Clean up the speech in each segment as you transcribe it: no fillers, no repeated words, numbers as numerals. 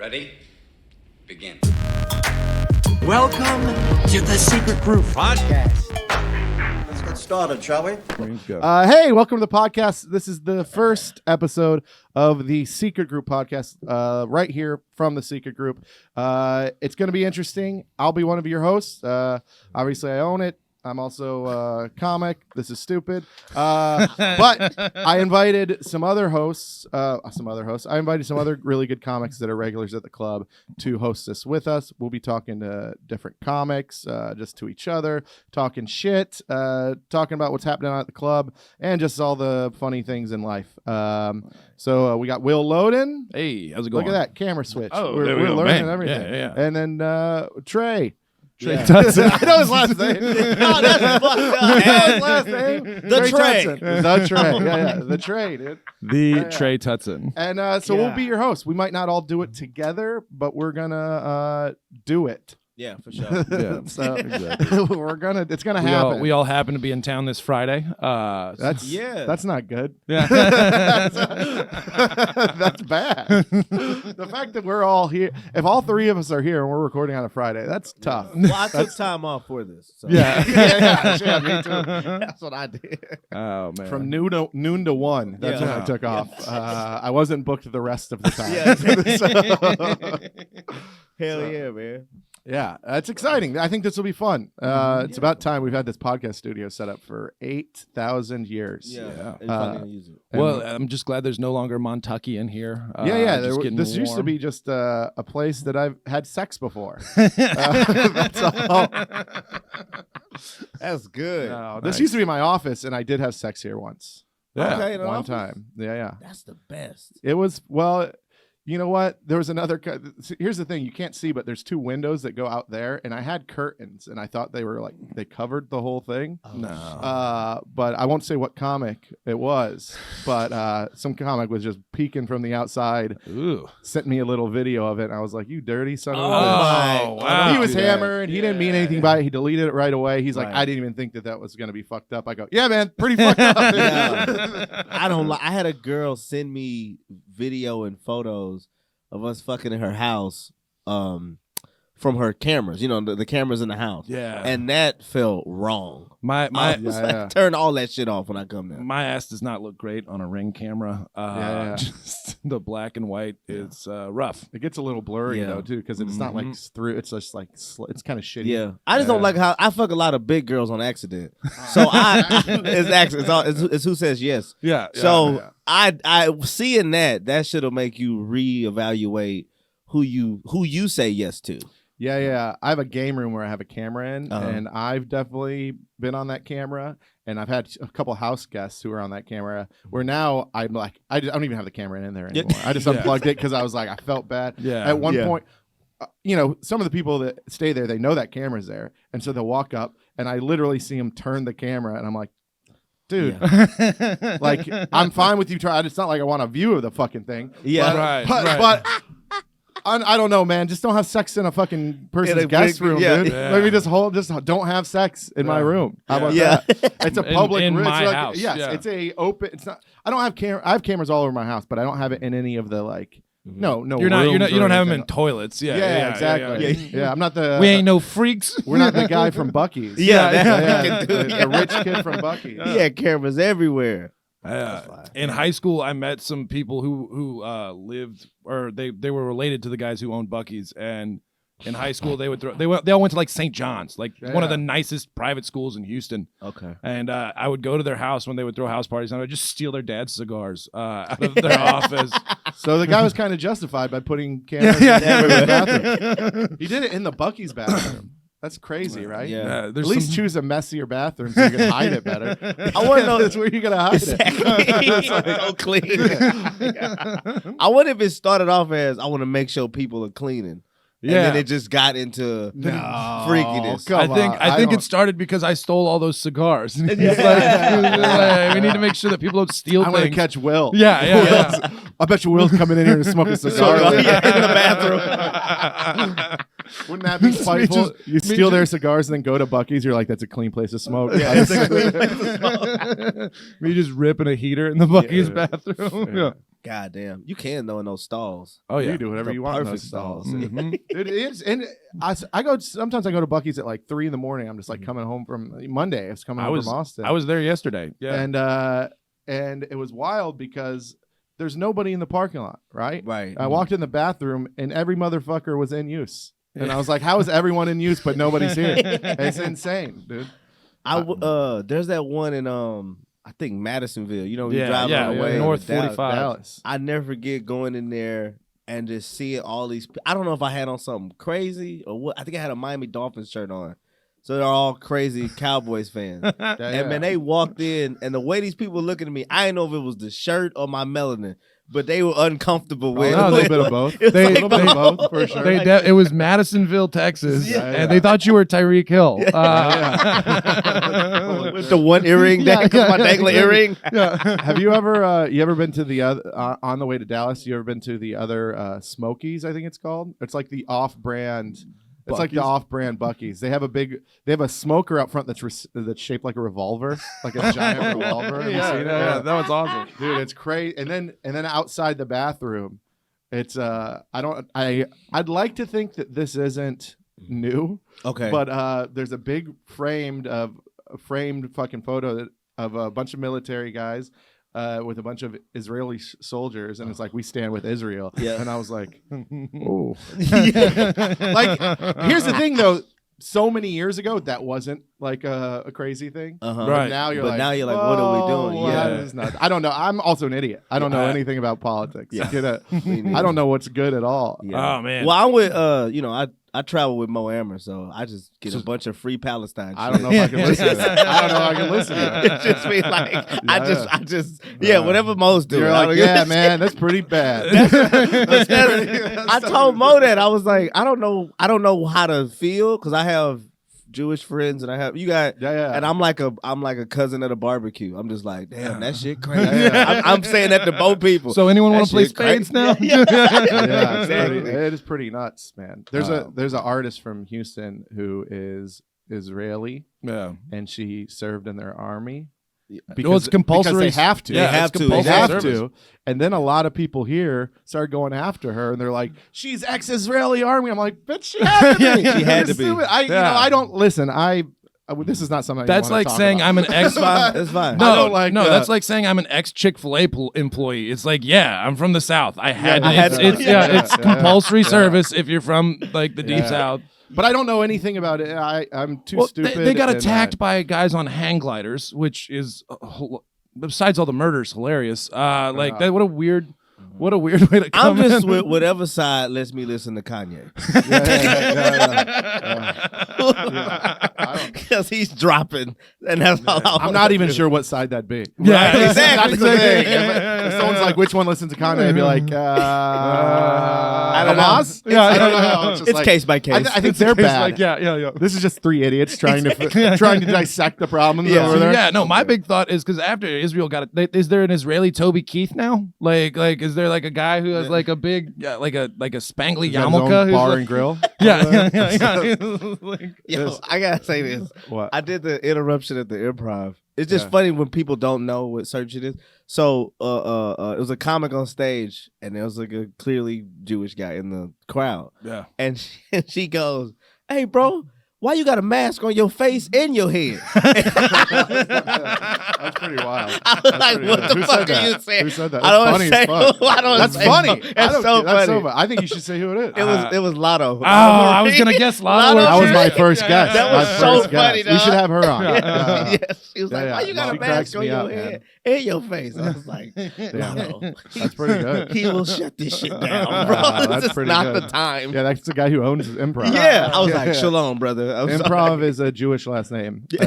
Ready? Begin. Welcome to the Secret Group podcast. Let's get started, shall we? Hey, welcome to the podcast. This is the first episode of the Secret Group podcast, right here from the Secret Group. It's going to be interesting. I'll be one of your hosts. Obviously, I own it. I'm also a comic. This is stupid. But I invited some other hosts. I invited some other really good comics that are regulars at the club to host this with us. We'll be talking to different comics, just to each other, talking shit, talking about what's happening at the club, and just all the funny things in life. So we got Will Loden. Hey, how's it going? Look at that camera switch. Oh, we're there we go, learning man. everything. Yeah. And then Trey. Trey Tutson. I know his last name. Oh, that's fucked up. I know his last name. The Trey. Tutson. The Trey. Yeah. The Trey, dude. The Trey Tutson. And so we'll be your hosts. We might not all do it together, but we're gonna do it. Yeah, for sure. Yeah. So Exactly. it's gonna happen. We all happen to be in town this Friday. That's not good. Yeah. That's bad. The fact that we're all here, if all three of us are here and we're recording on a Friday, that's tough. Well, I took time off for this. So. Yeah. yeah, me too. That's what I did. Oh man. From noon to 1. That's Yeah. when I took off. I wasn't booked the rest of the time. Hell yeah, man. Yeah, it's exciting. I think this will be fun. It's about time. We've had this podcast studio set up for 8,000 years. Yeah. Yeah. Use it. Well, I'm just glad there's no longer Montucky in here. This used to be just a place that I've had sex before. That's all. That's good. No, this used to be my office, and I did have sex here once. Yeah. Okay, in an One office? time. Yeah. That's the best. It was, well, you know what? There was another. Here's the thing: you can't see, but there's two windows that go out there, and I had curtains, and I thought they were they covered the whole thing. No. But I won't say what comic it was. But some comic was just peeking from the outside, Ooh. sent me a little video of it, and I was like, "You dirty son of a Oh, bitch!" my. wow. He was Do that. hammered. He didn't mean anything by it. He deleted it right away. He's like, Right. "I didn't even think that was going to be fucked up." I go, "Yeah, man, pretty fucked up." Yeah. I don't like. I had a girl send me video and photos of us fucking in her house, from her cameras. You know, the cameras in the house. Yeah. And that felt wrong. my I was Yeah, like, yeah. turn all that shit off when I come there. my ass does not look great on a Ring camera. Yeah. Just the black and white is rough. It gets a little blurry Yeah. though too, because it's not like through. It's just like it's kind of shitty. Yeah, I just don't like how I fuck a lot of big girls on accident. So it's who says yes. Yeah. So I seeing that shit'll make you reevaluate who you say yes to. Yeah. I have a game room where I have a camera in, Uh-huh. and I've definitely been on that camera, and I've had a couple house guests who are on that camera. Where now I'm like, I don't even have the camera in there Yeah. anymore. I just Yeah. unplugged it because I was like, I felt bad. Yeah. At one Yeah. point, some of the people that stay there, they know that camera's there, and so they'll walk up, and I literally see them turn the camera, and I'm like, dude. Yeah. Like, I'm fine with you trying. It's not like I want a view of the fucking thing. Yeah. Right. But I don't know, man. Just don't have sex in a fucking person's a guest big- room, yeah. dude. Yeah. Maybe just don't have sex in my room. How about Yeah. that? It's a public in room. my It's house, Yes, yeah. it's a open. It's not. I don't have I have cameras all over my house, but I don't have it in any of the No, You don't have them in anything. toilets. Yeah. Yeah, exactly. yeah. Yeah, I'm not the. We ain't no freaks. We're not the guy from Buc-ee's. Yeah, Yeah, the rich kid from Buc-ee's. He had cameras everywhere. In high school, I met some people who lived, or they were related to the guys who owned Buc-ee's, and in high school they all went to like St. John's, like one of the nicest private schools in Houston. Okay. And I would go to their house when they would throw house parties, and I would just steal their dad's cigars out of their office. So the guy was kind of justified by putting cameras in everyone's bathroom. He did it in the Buc-ee's bathroom. That's crazy, right? Yeah. At least choose a messier bathroom so you can hide it better. I want to know That's where you're gonna hide it. so clean. I wonder if it started off as I want to make sure people are cleaning. And then it just got into freakiness. come on. I think don't- it started because I stole all those cigars. And he's like, we need to make sure that people don't steal I want to things. catch Will. Yeah. I bet you Will's coming in here to smoke a cigar. in the bathroom. Wouldn't that be spiteful? You steal their cigars and then go to Bucky's. You're like, that's a clean place to smoke. Yeah, it's a clean place to smoke. Me just ripping a heater in the Bucky's bathroom. Yeah. God damn, you can though in those stalls. Oh yeah. You do whatever The you want in perfect those stalls. Mhm. It is, and I go. Sometimes I go to Bucky's at like 3 a.m. I'm just like coming home from Monday. I was coming home from Austin. I was there yesterday. Yeah. And it was wild because there's nobody in the parking lot. Right. Right. I walked in the bathroom and every motherfucker was in use. And I was like, how is everyone in use but nobody's here? It's insane, dude. There's that one in I think Madisonville. You know, when you Yeah, drive yeah, on the way North to 45. Dallas. I never forget going in there and just seeing all these. I don't know if I had on something crazy or what. I think I had a Miami Dolphins shirt on, so they're all crazy Cowboys fans. And man, they walked in, and the way these people were looking at me, I didn't know if it was the shirt or my melanin, but they were uncomfortable with. no, a little bit of both. It was They- like a little bit of both, for sure. It was Madisonville, Texas, Yeah. and they thought you were Tyreek Hill. with the one earring, Yeah, because my yeah, dangling yeah. earring. Have you ever been to the other on the way to Dallas? You ever been to the other Smokies? I think it's called. It's like the off-brand. It's like the Buc-ee's? off-brand Bucky's. They have a smoker out front that's shaped like a revolver, like a giant revolver. Have you seen it? that was awesome. Dude, it's crazy. And then outside the bathroom, it's I'd like to think that this isn't new, Okay, but there's a big framed fucking photo of a bunch of military guys with a bunch of Israeli soldiers, and it's like, we stand with Israel. Yeah. And I was like, oh. Like, here's the thing though. So many years ago, that wasn't like a crazy thing. uh-huh. Right. But now you're But like, now you're like, what are we "Whoa, doing?" well, Yeah. that is nuts." I don't know. I'm also an idiot. I don't know anything about politics. Yeah. I don't know what's good at all. Yeah. Oh man. Well, I'm with I travel with Mo Ammer, so I just get a bunch of free Palestine. I don't know if I can listen to that. I don't know if I can listen to that. It's just me like whatever Mo's doing. You're I like, don't- yeah, man, that's pretty bad. I told Mo that I was like, I don't know how to feel because I have Jewish friends and I have you got. Yeah. And I'm like a cousin at a barbecue. I'm just like, damn, that shit crazy. Yeah. I'm saying that to both people. So anyone want That to play shit crazy. spades now? Yeah. Yeah, Exactly. it is pretty nuts, man. There's an artist from Houston who is Israeli, Yeah. and she served in their army. Well, it's compulsory. Because they have to. Yeah, They have it's to. They compulsory have service. to. And then a lot of people here started going after her, and they're like, "She's ex-Israeli army." I'm like, "Bitch, she had to be. Yeah, she had to be. Stupid. Yeah. I don't listen. This is not something. That's like saying I'm an ex. It's fine. I No, don't like no, that. that's like saying I'm an ex Chick-fil-A employee. It's like, yeah, I'm from the South. I had to. I had It's, to. it's, yeah, it's Yeah. compulsory service if you're from like the deep Yeah. South. But I don't know anything about it. I'm too Well, stupid. they got and, attacked by guys on hang gliders, which is besides all the murders, hilarious. Like that. What a weird way to I'm come just in. with whatever side lets me listen to Kanye. Because he's dropping, and that's all I'm not even sure what side that'd be. Yeah, Right, exactly. That's the thing. If someone's like, "Which one listens to Kanye?" I'd be like, I don't know. Hamas? Yeah, I don't yeah, know. yeah. It's, just It's like- case by case. I think they're bad. Like, yeah. This is just 3 idiots trying to dissect the problems over there. Yeah, no. My big thought is because after Israel got it, is there an Israeli Toby Keith now? Like, is there like a guy who has like a big, like a spangly He's got his own yarmulke? who's bar like- and grill. yeah. Like, Yo, I gotta say this. What? I did the interruption at the Improv. It's just Yeah. funny when people don't know what certain shit is. So, it was a comic on stage, and there was like a clearly Jewish guy in the crowd, yeah. and she goes, "Hey, bro, why you got a mask on your face and your head?" That's pretty wild. I was That's like, pretty "What good. the Who fuck said are that? you saying?" Who said that? I don't That's wanna funny as say- fuck. I don't wanna That's say- funny. That's so funny. I think you should say who it is. It was Lotto. Oh, I was gonna guess Lotto. Lotto. That was my Yeah, first guess. That My was so first guess. funny, We dog. should have her on. Yes, she was like, Yeah, "Why you got she a cracks mask on me your up, head man. and your face?" I was like, "No, That's pretty good. he will shut this shit down, bro. Wow, This that's is pretty not good. the time." Yeah, that's the guy who owns Improv. Yeah, I was Yeah, like, yeah. "Shalom, brother." I'm Improv is a Jewish last name. I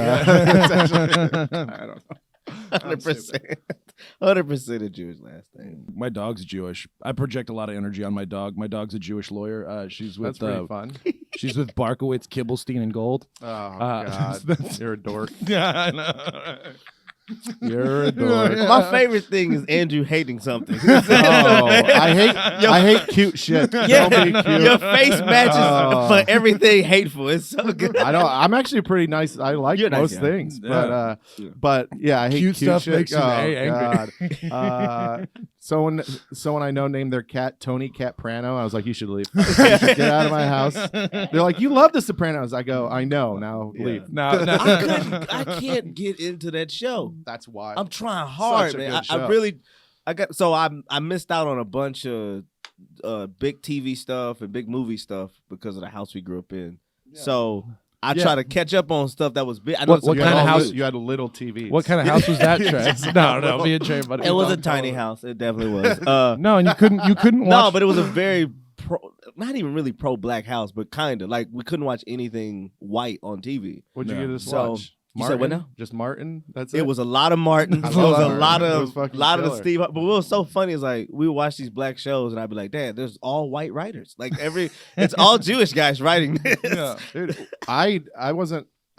don't know. 100%, 100% a Jewish last name. My dog's Jewish. I project a lot of energy on my dog. My dog's a Jewish lawyer. She's with That's pretty fun. she's with Barkowitz, Kibblestein, and Gold. Oh, God. that's- You're a dork. Yeah, I know. You're a dork. My favorite thing is Andrew hating something. I hate cute shit. Yeah, Don't be cute. your face matches Oh. for everything hateful. It's so good. I'm actually pretty nice. I like You're a nice most guy. things, Yeah. but yeah, I hate Cute stuff shit. makes you Oh, angry. God. Someone I know named their cat Tony Catprano. I was like, you should leave. You should get out of my house. They're like, you love The Sopranos. I go, I know. Now leave. No, no. I can't get into that show. That's why. I'm trying hard, Such a man. good I show. really, I missed out on a bunch of big TV stuff and big movie stuff because of the house we grew up in. So I Yeah. try to catch up on stuff that was big. I know What some- kind of house- You had a little TV. What kind of house was that, Trey? No, me and Trey, buddy. It was a tiny house. It definitely was. No, and you couldn't watch. No, but it was a very not even really pro black house, but kind of like we couldn't watch anything white on TV. What'd you No. get us So, watch? you said what now? Just Martin? That's It was a lot of Martin. I It love was a Martin. lot It was of fucking the killer. Steve. But what was so funny is like we would watch these black shows, and I'd be like, "Dad, there's all white writers. Like it's all Jewish guys writing this." Yeah. Dude, I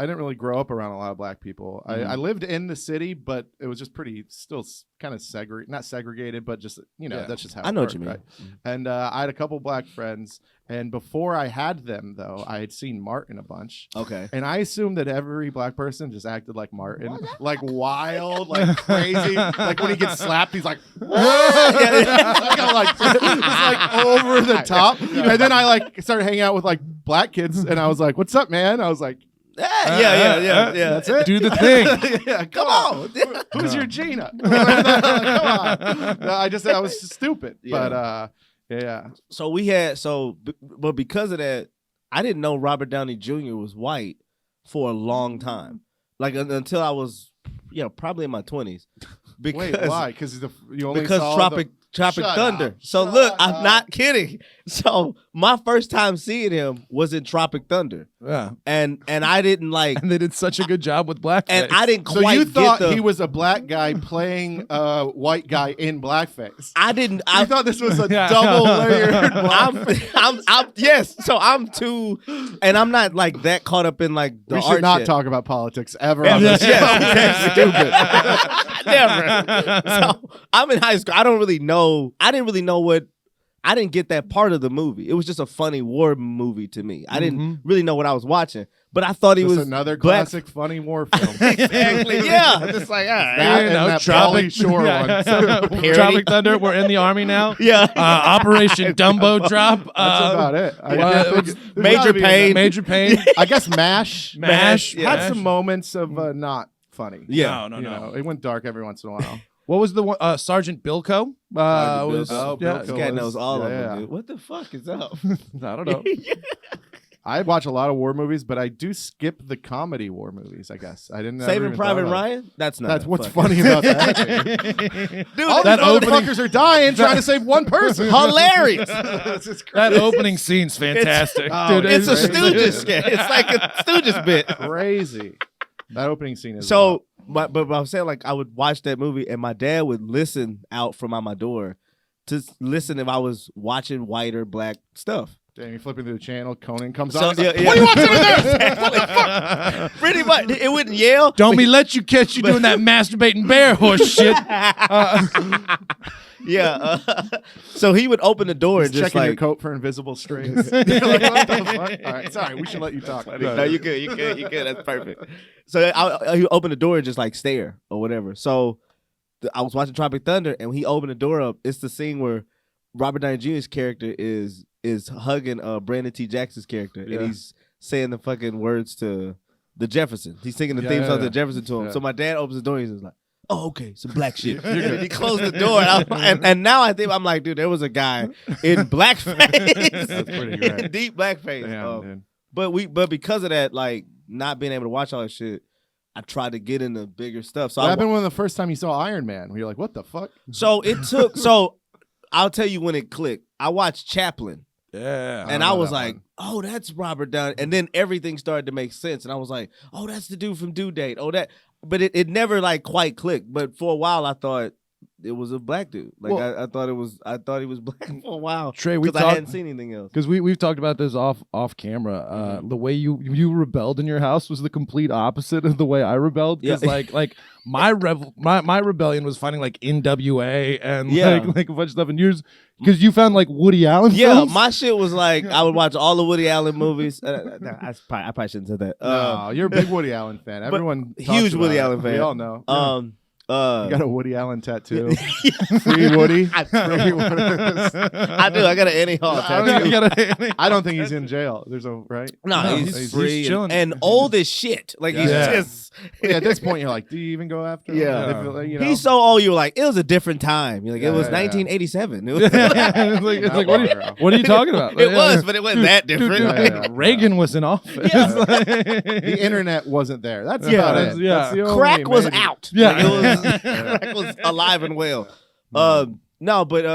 didn't really grow up around a lot of black people. I lived in the city, but it was just pretty still kind of not segregated, but just Yeah. that's just how I it know what worked, you mean. right? And I had a couple black friends, and before I had them though, I had seen Martin a bunch. Okay. And I assumed that every black person just acted like Martin, like wild, like crazy. Like when he gets slapped, he's like, it's like over the top. And then I like started hanging out with like black kids, and I was like, "What's up, man?" I was like, Yeah. "That's it. Do the thing. Yeah, Come on. Who's your Gina? Come on. No, I was stupid. Yeah. But yeah. So but because of that, I didn't know Robert Downey Jr. was white for a long time. Like until I was, probably in my 20s. Because, Wait, why? Because you only Because saw Tropic Shut Thunder. up. So Shut look, up. I'm not kidding. So my first time seeing him was in Tropic Thunder, Yeah, and I didn't like, and they did such a good job with blackface. and I didn't So quite you thought get the. he was a black guy playing a white guy in blackface? I didn't. I thought this was a Yeah. double layered. black- I'm yes. So I'm too, and I'm not like that caught up in like the we art should not shit. talk about politics ever. Yeah, on this show. yes, Stupid. Never. So I'm in high school. I didn't really know I didn't get that part of the movie. It was just a funny war movie to me. I didn't really know what I was watching, but I thought he Just was another black. classic funny war film. Exactly. Yeah. I'm just like, all right. That and that Pauly Shore one. Parody. Tropic Thunder. We're in the army now. Yeah. Operation Dumbo Drop. That's about it. I well, can't it think- was there's Major gotta be Pain. Major Pain. I guess MASH. Mash. Yeah. Had some moments of not funny. Yeah. No. You know, it went dark every once in a while. What was the one? Sergeant Bilko. Was Bilko. yeah, Bilko. This guy knows all of Yeah. them, dude. What the fuck is up? I don't know. I watch a lot of war movies, but I do skip the comedy war movies. I guess I didn't. Saving even Private thought about it. Ryan? That's not. That's a what's fucking- funny about that. Dude, All That these opening- motherfuckers are dying trying to save one person. hilarious. This is That crazy. opening scene's fantastic. Oh, Dude, It's a Crazy. Stooges skit. It's like a Stooges bit. Crazy. That opening scene is So, but I'm saying like I would watch that movie, and my dad would listen out from my door to listen if I was watching white or black stuff. Damn, you're flipping through the channel. Conan comes So, on. He's like, yeah, what are you watching over there? Pretty much, it wouldn't yell. Don't me let you catch you doing that masturbating bear horse shit. Yeah. So he would open the door and He's just checking your like, coat for invisible strings. You're like, what the fuck? All right, sorry, we should let you talk. no, you could. That's perfect. So he would open the door and just like stare or whatever. So I was watching Tropic Thunder, and when he opened the door up, it's the scene where Robert Downey Jr.'s character is hugging Brandon T. Jackson's character, Yeah. and he's saying the fucking words to the Jefferson. He's singing the theme song to the Jefferson to him. Yeah. So my dad opens the door, and he's just like, "Oh, okay, some black shit." And he closed the door, and now I'm like, dude, there was a guy in blackface, That's pretty great. in deep blackface. Damn, dude. But because of that, like not being able to watch all that shit, I tried to get into bigger stuff. So What happened when the first time you saw Iron Man? Where you're like, what the fuck? so I'll tell you when it clicked. I watched Chaplin, Yeah. and don't I know was that like, one. "Oh, that's Robert Downey." And then everything started to make sense, and I was like, "Oh, that's the dude from Due Date." Oh, that. But it never like quite clicked. But for a while, I thought it was a black dude. Like Well- I thought he was black for a while. Trey, we because I talked hadn't seen anything else. because we've talked about this off camera. The way you rebelled in your house was the complete opposite of the way I rebelled. Because Yeah. like my rebellion was finding like NWA and Yeah. like a bunch of stuff. And yours because you found like Woody Allen. Yeah, films? my shit was like I would watch all the Woody Allen movies. I probably shouldn't say that. No, you're a big Woody Allen fan. Everyone talks huge about Woody it. Allen fan. We all know. You You got a Woody Allen tattoo. Free Woody. Free Woody. I do. I got an Annie Hall tattoo. I don't think he's in jail. There's a right. No, No, he's he's free chilling. and old as shit. Like he's Yeah. just. Yeah, at this point, you're like, do you even go after him? Yeah. If, like, you know, He's so old. You're like, it was a different time. You're like, it was Yeah, yeah. 1987. It was, it's like what are you talking about? it was, but it wasn't that different. Yeah, yeah. Reagan was in office. Yeah. the internet wasn't there. That's Yeah, about that's- it. yeah. That's the only Crack was maybe- out. Yeah. Like, it was, crack was alive and well. No, but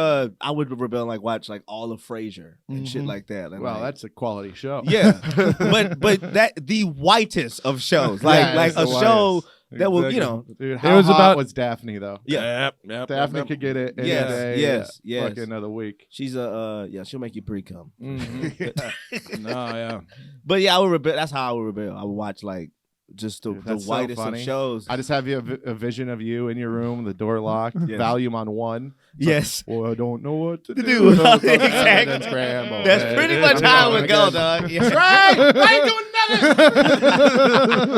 I would rebel and like watch like all of Frasier and shit Mhm. like that. And, Well, like, that's a quality show. yeah. but that the whitest of shows, like Yeah, like it's a the show whitest. that will Exactly. Dude, It how was hot about- was Daphne though? yeah. Yep. Daphne could get it any Yes, day. yes, yeah. yes. Fucking another week. She's she'll make you pre-cum. Mhm. No, yeah. But yeah, I would rebel. That's how I would rebel. I would watch like just the That's so whitest of funny. shows. I just have you a vision of you in your room, the door locked, Yes. volume on 1. It's Yes. like, well, I don't know what to To do. do. And Exactly. then scramble. That's pretty much how it would go, dog. Yeah. Right? I ain't doing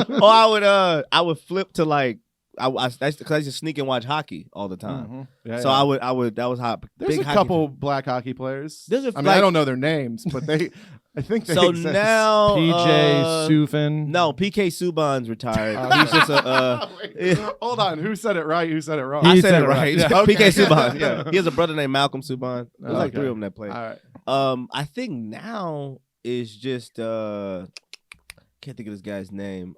nothing. Or I would flip to like because I used to sneak and watch hockey all the time. Mhm. Yeah, So yeah. I would that was hot. There's big a hockey couple fan. black hockey players. There's a, I mean, like- I don't know their names, but I think they So exist. now PJ uh, Sufin. No, PK Subban's retired. He's just a. Wait, hold on. Who said it right? Who said it wrong? I He said said it it right. right. Yeah. Okay. PK Subban. Yeah, he has a brother named Malcolm Subban. There's like Okay. 3 of them that play. All right. I think now is just can't think of this guy's name.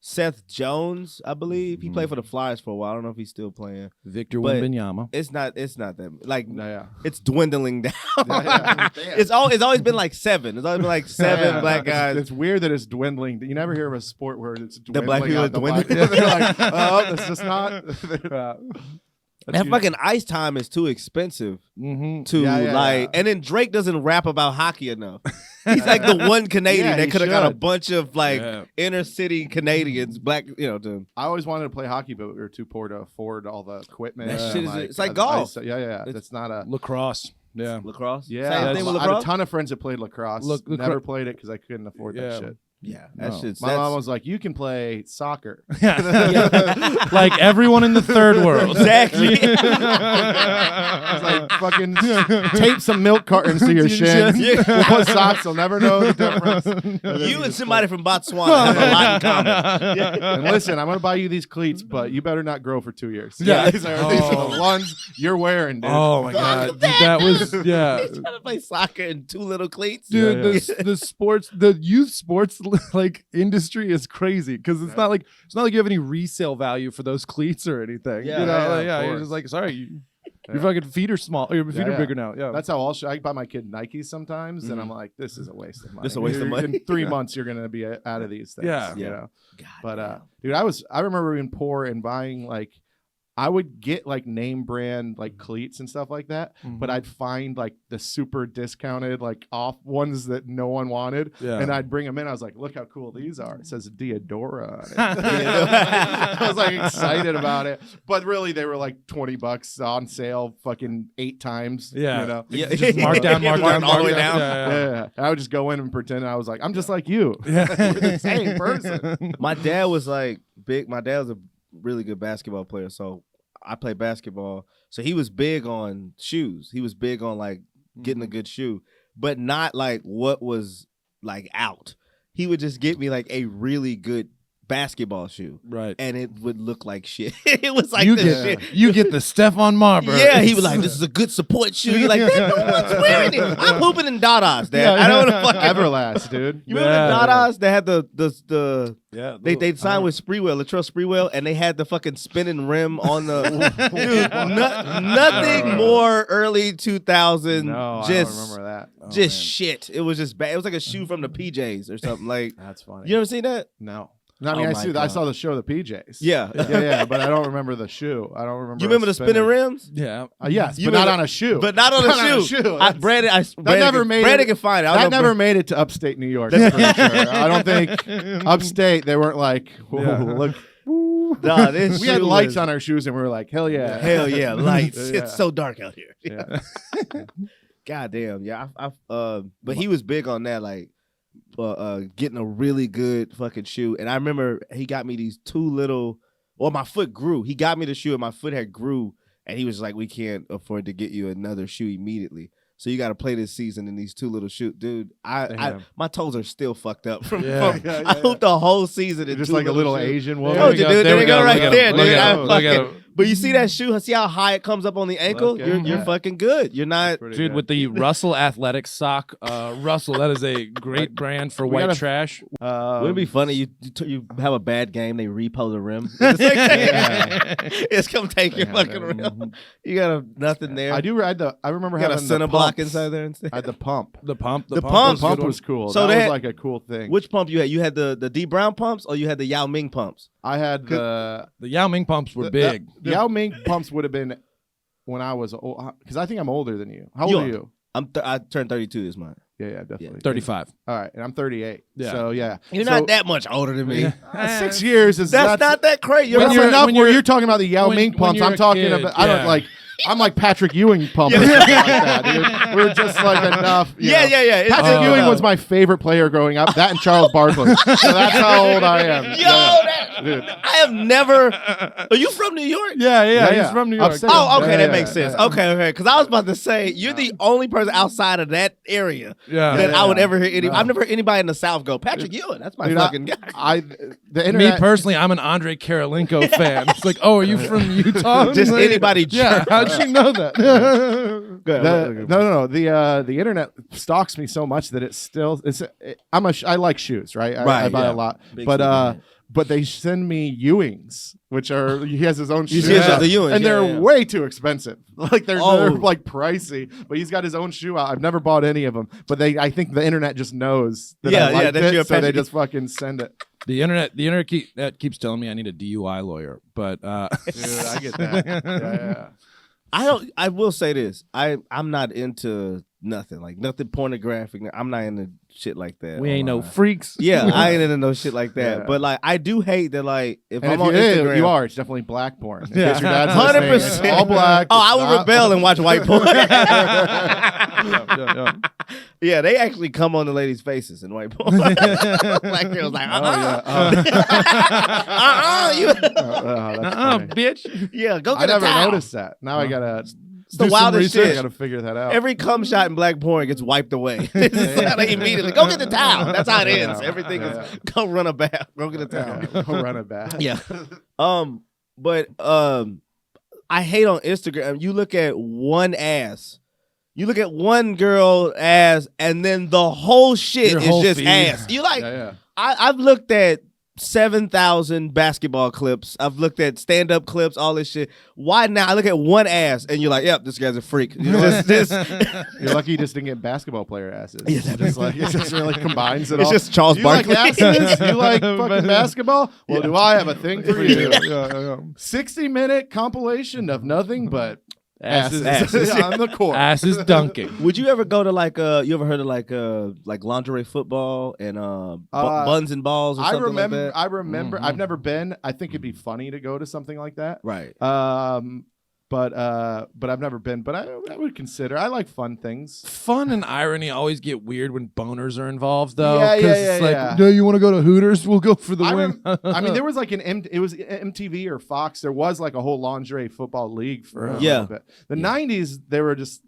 Seth Jones, I believe he played for the Flyers for a while. I don't know if he's still playing. Victor But- Wembanyama. It's not that like No, yeah. it's dwindling down. Yeah. it's always been like 7. It's always been like 7 Yeah. black guys. It's weird that it's dwindling. You never hear of a sport where it's dwindling. black people out are the dwindling. black- They're like, oh, this is not. That fucking ice time is too expensive Mm-hmm. to Yeah, like. yeah. And then Drake doesn't rap about hockey enough. He's like the one Canadian Yeah, that he could have got a should. bunch of like Yeah. inner city Canadians, black, to. I always wanted to play hockey, but we were too poor to afford all the equipment. That and, shit is- it's like golf. Yeah. That's not a. Lacrosse. Yeah. Lacrosse. Yeah, Same thing with I have a lacrosse. ton of friends that played lacrosse. Lacrosse- Never played it because I couldn't afford Yeah. that shit. Yeah, that No. shit's. My that's- mom was like, "You can play soccer." Like everyone in the third world. Exactly. It's like fucking tape some milk cartons to your shins. Yeah. What socks? They'll never know the difference. You and somebody from Botswana have a lot in common. And listen, I'm gonna buy you these cleats, but you better not grow for 2 years. Yeah. these are the ones you're wearing, dude. Oh my god, dude, that was yeah, He's trying to play soccer in 2 little cleats. dude. Yeah, The youth sports like industry is crazy because it's not like you have any resale value for those cleats or anything. Yeah, you know, yeah, like, of yeah. You're course. just like, sorry, your fucking feet are small. Your feet are yeah. bigger now. Yeah, That's how I buy my kid Nikes sometimes, and I'm like, this is a waste of money. This is a waste of money. In 3 months, you're gonna be out of these things. Yeah. you Yeah. know. God But damn. dude, I remember being poor and buying like. I would get like name brand like cleats and stuff like that, but I'd find like the super discounted like off ones that no one wanted, Yeah. and I'd bring them in. I was like, "Look how cool these are!" It says Diodora on it. I was like excited about it, but really they were like $20 on sale, fucking 8 times. Yeah. you know? Yeah. just mark down, Mark all the way down. Yeah. I would just go in and pretend I was like, I'm just like you. Yeah. We're the same person. My dad was like big. My dad was a really good basketball player, so I played basketball. So he was big on shoes. He was big on like getting a good shoe, but not like what was like out. He would just get me like a really good basketball shoe, Right. and it would look like shit. It was like you the get shit. you get the Stephon Marbury. Yeah, he was like, "This is a good support shoe." You're like, "Dad, no one's wearing it. I'm hooping in Dadas, Dad. I don't want to fucking." Everlast, dude. You remember the Dadas? They had the Yeah. they signed with Sprewell, Latrell Sprewell, and they had the fucking spinning rim on the dude. Nothing more early 2000. No, I just don't remember that. just shit. It was just bad. It was like a shoe from the PJs or something. Like That's funny. you ever seen that? No. No, I mean, Oh I my see. I God. saw the show, the PJs. Yeah. yeah, but I don't remember the shoe. I don't remember. You remember the spinning spinning rims? Yeah. Yes, You but not remember- on a shoe. But not on a Not on a shoe. shoe. That's- Brandon never can, made Brandon it- can find it. I That don't know, never made it to upstate New York. That's for sure. I don't think upstate they weren't like, whoa, Yeah. look. Nah, this We had shoe lights was- on our shoes and we were like, hell yeah. Hell yeah, lights. Yeah. It's so dark out here. Yeah. God damn, yeah. But he was big on that, like, getting a really good fucking shoe. And I remember he got me these two little. Well, my foot grew. He got me the shoe, and my foot had grew. And he was like, "We can't afford to get you another shoe immediately. So you got to play this season in these two little shoes, dude." Damn. My toes are still fucked up from. Yeah. from Yeah, I yeah, hooped the whole season in Just two like a little shoes. Asian I woman. told you, dude. There we go, right Look at there, him. dude. Look at I him. Look at fucking- him. But you see that shoe? See how high it comes up on the ankle? Look at You're that. fucking good. You're not. Pretty Dude, good. with the Russell Athletic sock, Russell, that is a great brand for We white gotta- trash. Wouldn't it be funny? You have a bad game, they repo the rim. It's come take your Yeah, fucking yeah. rim. You got nothing there. I do. I remember You got a having center the block pumps. inside there instead. I had the pump. The pump. The The pump pump was was cool. So So that they was had- like a cool thing. Which pump you had? You had the D Brown pumps or you had the Yao Ming pumps? I had the The Yao Ming pumps were big. The Yao Ming pumps would have been when I was old, because I think I'm older than you. How old You are are. you? I turned 32 this month. Yeah, definitely. 35. All right, and I'm 38. Yeah. So yeah, You're So, not that much older than me. 6 years is That's not that crazy. You're That's When you're- enough. when Where you're- you're talking about the Yao when- Ming when pumps, you're I'm a talking kid, about. I don't yeah. like. I'm like Patrick Ewing pump or something like that, dude. We're just like enough. you know. yeah. It's- Patrick Oh, Ewing no. was my favorite player growing up. That and Charles Barkley. So that's how old I am. Yo, I have never. Are you from New York? Yeah, Yeah. he's from New York. Upstate. Oh, okay, Yeah, that yeah, makes sense. yeah. Okay. Because I was about to say you're the only person outside of that area Yeah. that I would Yeah. ever hear. No. I've never heard anybody in the South go Patrick Ewing. That's my Dude, fucking guy. the Me internet. personally, I'm an Andre Karolinko fan. It's like, oh, are you from Utah? Just Like, anybody. Yeah, how'd you know that? No. The internet stalks me so much that it's still. I like shoes, right? I Right, buy yeah. a lot, Big but shoe fan. but they send me Ewings, which are he has his own You shoes, see his other Ewings, and yeah, they're yeah. way too expensive. Like they're Oh. like pricey, but he's got his own shoe out. I've never bought any of them, but I think the internet just knows that Yeah, I yeah, like that it, you're a so they Patrick- just fucking send it. The internet keeps telling me I need a DUI lawyer, but Dude, I get that. Yeah. I will say this. I'm not into nothing pornographic. I'm not into shit like that. we ain't no online. freaks. Yeah, I ain't into no shit like that. Yeah. but like I do hate that like if And I'm if on you, Instagram, you are, it's definitely black porn. In Yeah. case your dad's listening, 100%. it's all black. Oh, I It's would not- rebel and watch white porn. Yeah. Yeah, they actually come on the ladies' faces in white porn. Black girls like, Oh, yeah. you. That's funny. bitch. Yeah, go I get a never towel. noticed that. Now I gotta It's the do some wildest research. shit. I gotta figure that out. Every cum shot in black porn gets wiped away. It's like immediately. Go get the towel. That's how it ends. Yeah. Everything Yeah. is go run a bath. Go get a towel. Go run it back. Yeah. But I hate on Instagram. You look at one ass. You look at one girl ass, and then the whole shit Your is whole just feed. ass. You like? Yeah. I've looked at 7,000 basketball clips. I've looked at stand-up clips, all this shit. Why now? I look at one ass, and you're like, "Yep, this guy's a freak." You know, this, You're lucky you just didn't get basketball player asses. Yeah, It's just like it just really combines it it's all. just Charles you Barkley. like asses? You like fucking basketball? Well, do I have a thing for you? Yeah. 60-minute compilation of nothing but asses, Asses. on the court. Asses dunking. Would you ever go to like you ever heard of like lingerie football and buns and balls or I something remember. like that? I remember. Mhm. I've never been. I think it'd be funny to go to something like that. Right. But I've never been. But I would consider. I like fun things. Fun and irony always get weird when boners are involved, though. Yeah, 'cause yeah, it's yeah, like, yeah. no, you want to go to Hooters? We'll go for the I win. I mean, there was like it was MTV or Fox. There was like a whole lingerie football league for a Yeah. little bit. The '90s, they were just.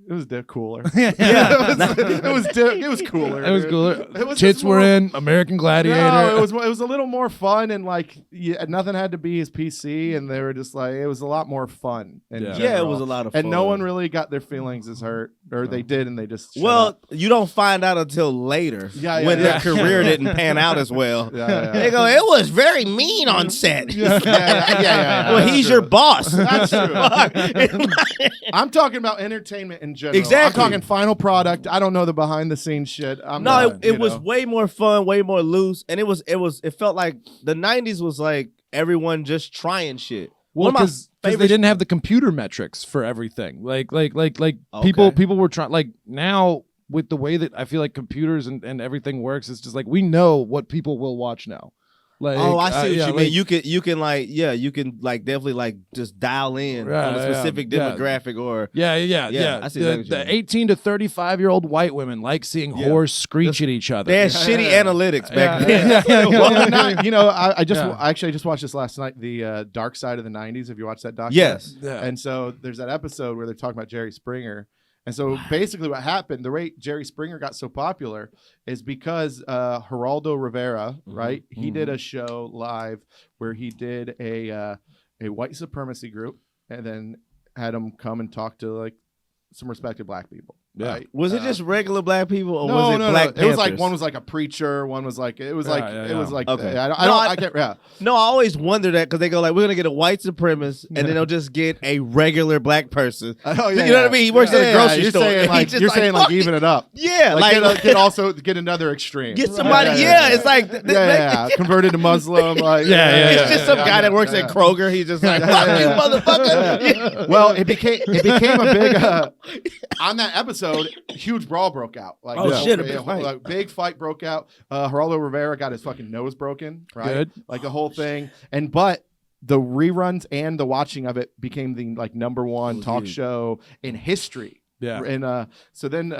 It was cooler. yeah. it was cooler. It was dude. cooler. It was Tits just were more- in American Gladiator. No, it was a little more fun and like nothing had to be as PC, and they were just like it was a lot more fun. In Yeah. Yeah, it general. was a lot of fun. And no one really got their feelings as hurt, or they did, and they just shut Well, up. you don't find out until later Yeah, when yeah. their career didn't pan out as well. Yeah. They go, it was very mean on set. Yeah. Well, That's he's true. your boss. That's true. Fuck. I'm talking about entertainment in general. Exactly. I'm talking final product. I don't know the behind the scenes shit. It was way more fun, way more loose, and it felt like the 90s was like everyone just trying shit. Well, One of my because they favorite- didn't have the computer metrics for everything. Like Okay. people were trying. Like now, with the way that I feel like computers and everything works, it's just like we know what people will watch now. Like, Oh, I see what yeah, you like- mean. You can definitely like just dial in on a Yeah, specific yeah. demographic or Yeah. I see exactly what you The mean. 18 to 35-year-old white women like seeing Yeah. whores screech at each other. they had shitty analytics back Yeah. then. Well, not, I just Yeah. actually I just watched this last night. The Dark Side of the '90s. Have you watched that doc? Yes. Yeah. And so there's that episode where they're talking about Jerry Springer. And so basically what happened, the way Jerry Springer got so popular is because Geraldo Rivera, right? He did a show live where he did a white supremacy group and then had him come and talk to like some respected black people. Yeah. Right? Was it just regular black people or No, was it no, Black no. It was like Panthers? one was like a preacher, one was like it was Yeah, like yeah, it was yeah. like Okay. I can't yeah. No, I always wonder that because they go like, we're gonna get a white supremacist, and then they'll just get a regular black person. Oh, You know what I mean? He works at a grocery you're store. Saying He like just you're like, saying like fuck even it up. Yeah, Like, get also get another extreme. get somebody. Yeah, it's like yeah, converted to Muslim. Like It's just some guy that works yeah. at Kroger. He's just like, Yeah, fuck yeah, you, yeah. motherfucker. Well, it became a big on that episode. Huge brawl broke out. Like, Oh, shit, a big fight. Like, big fight broke out. Geraldo Rivera got his fucking nose broken. Right, Good. like the whole thing. But the reruns and the watching of it became the like number one talk show in history. Yeah. And so then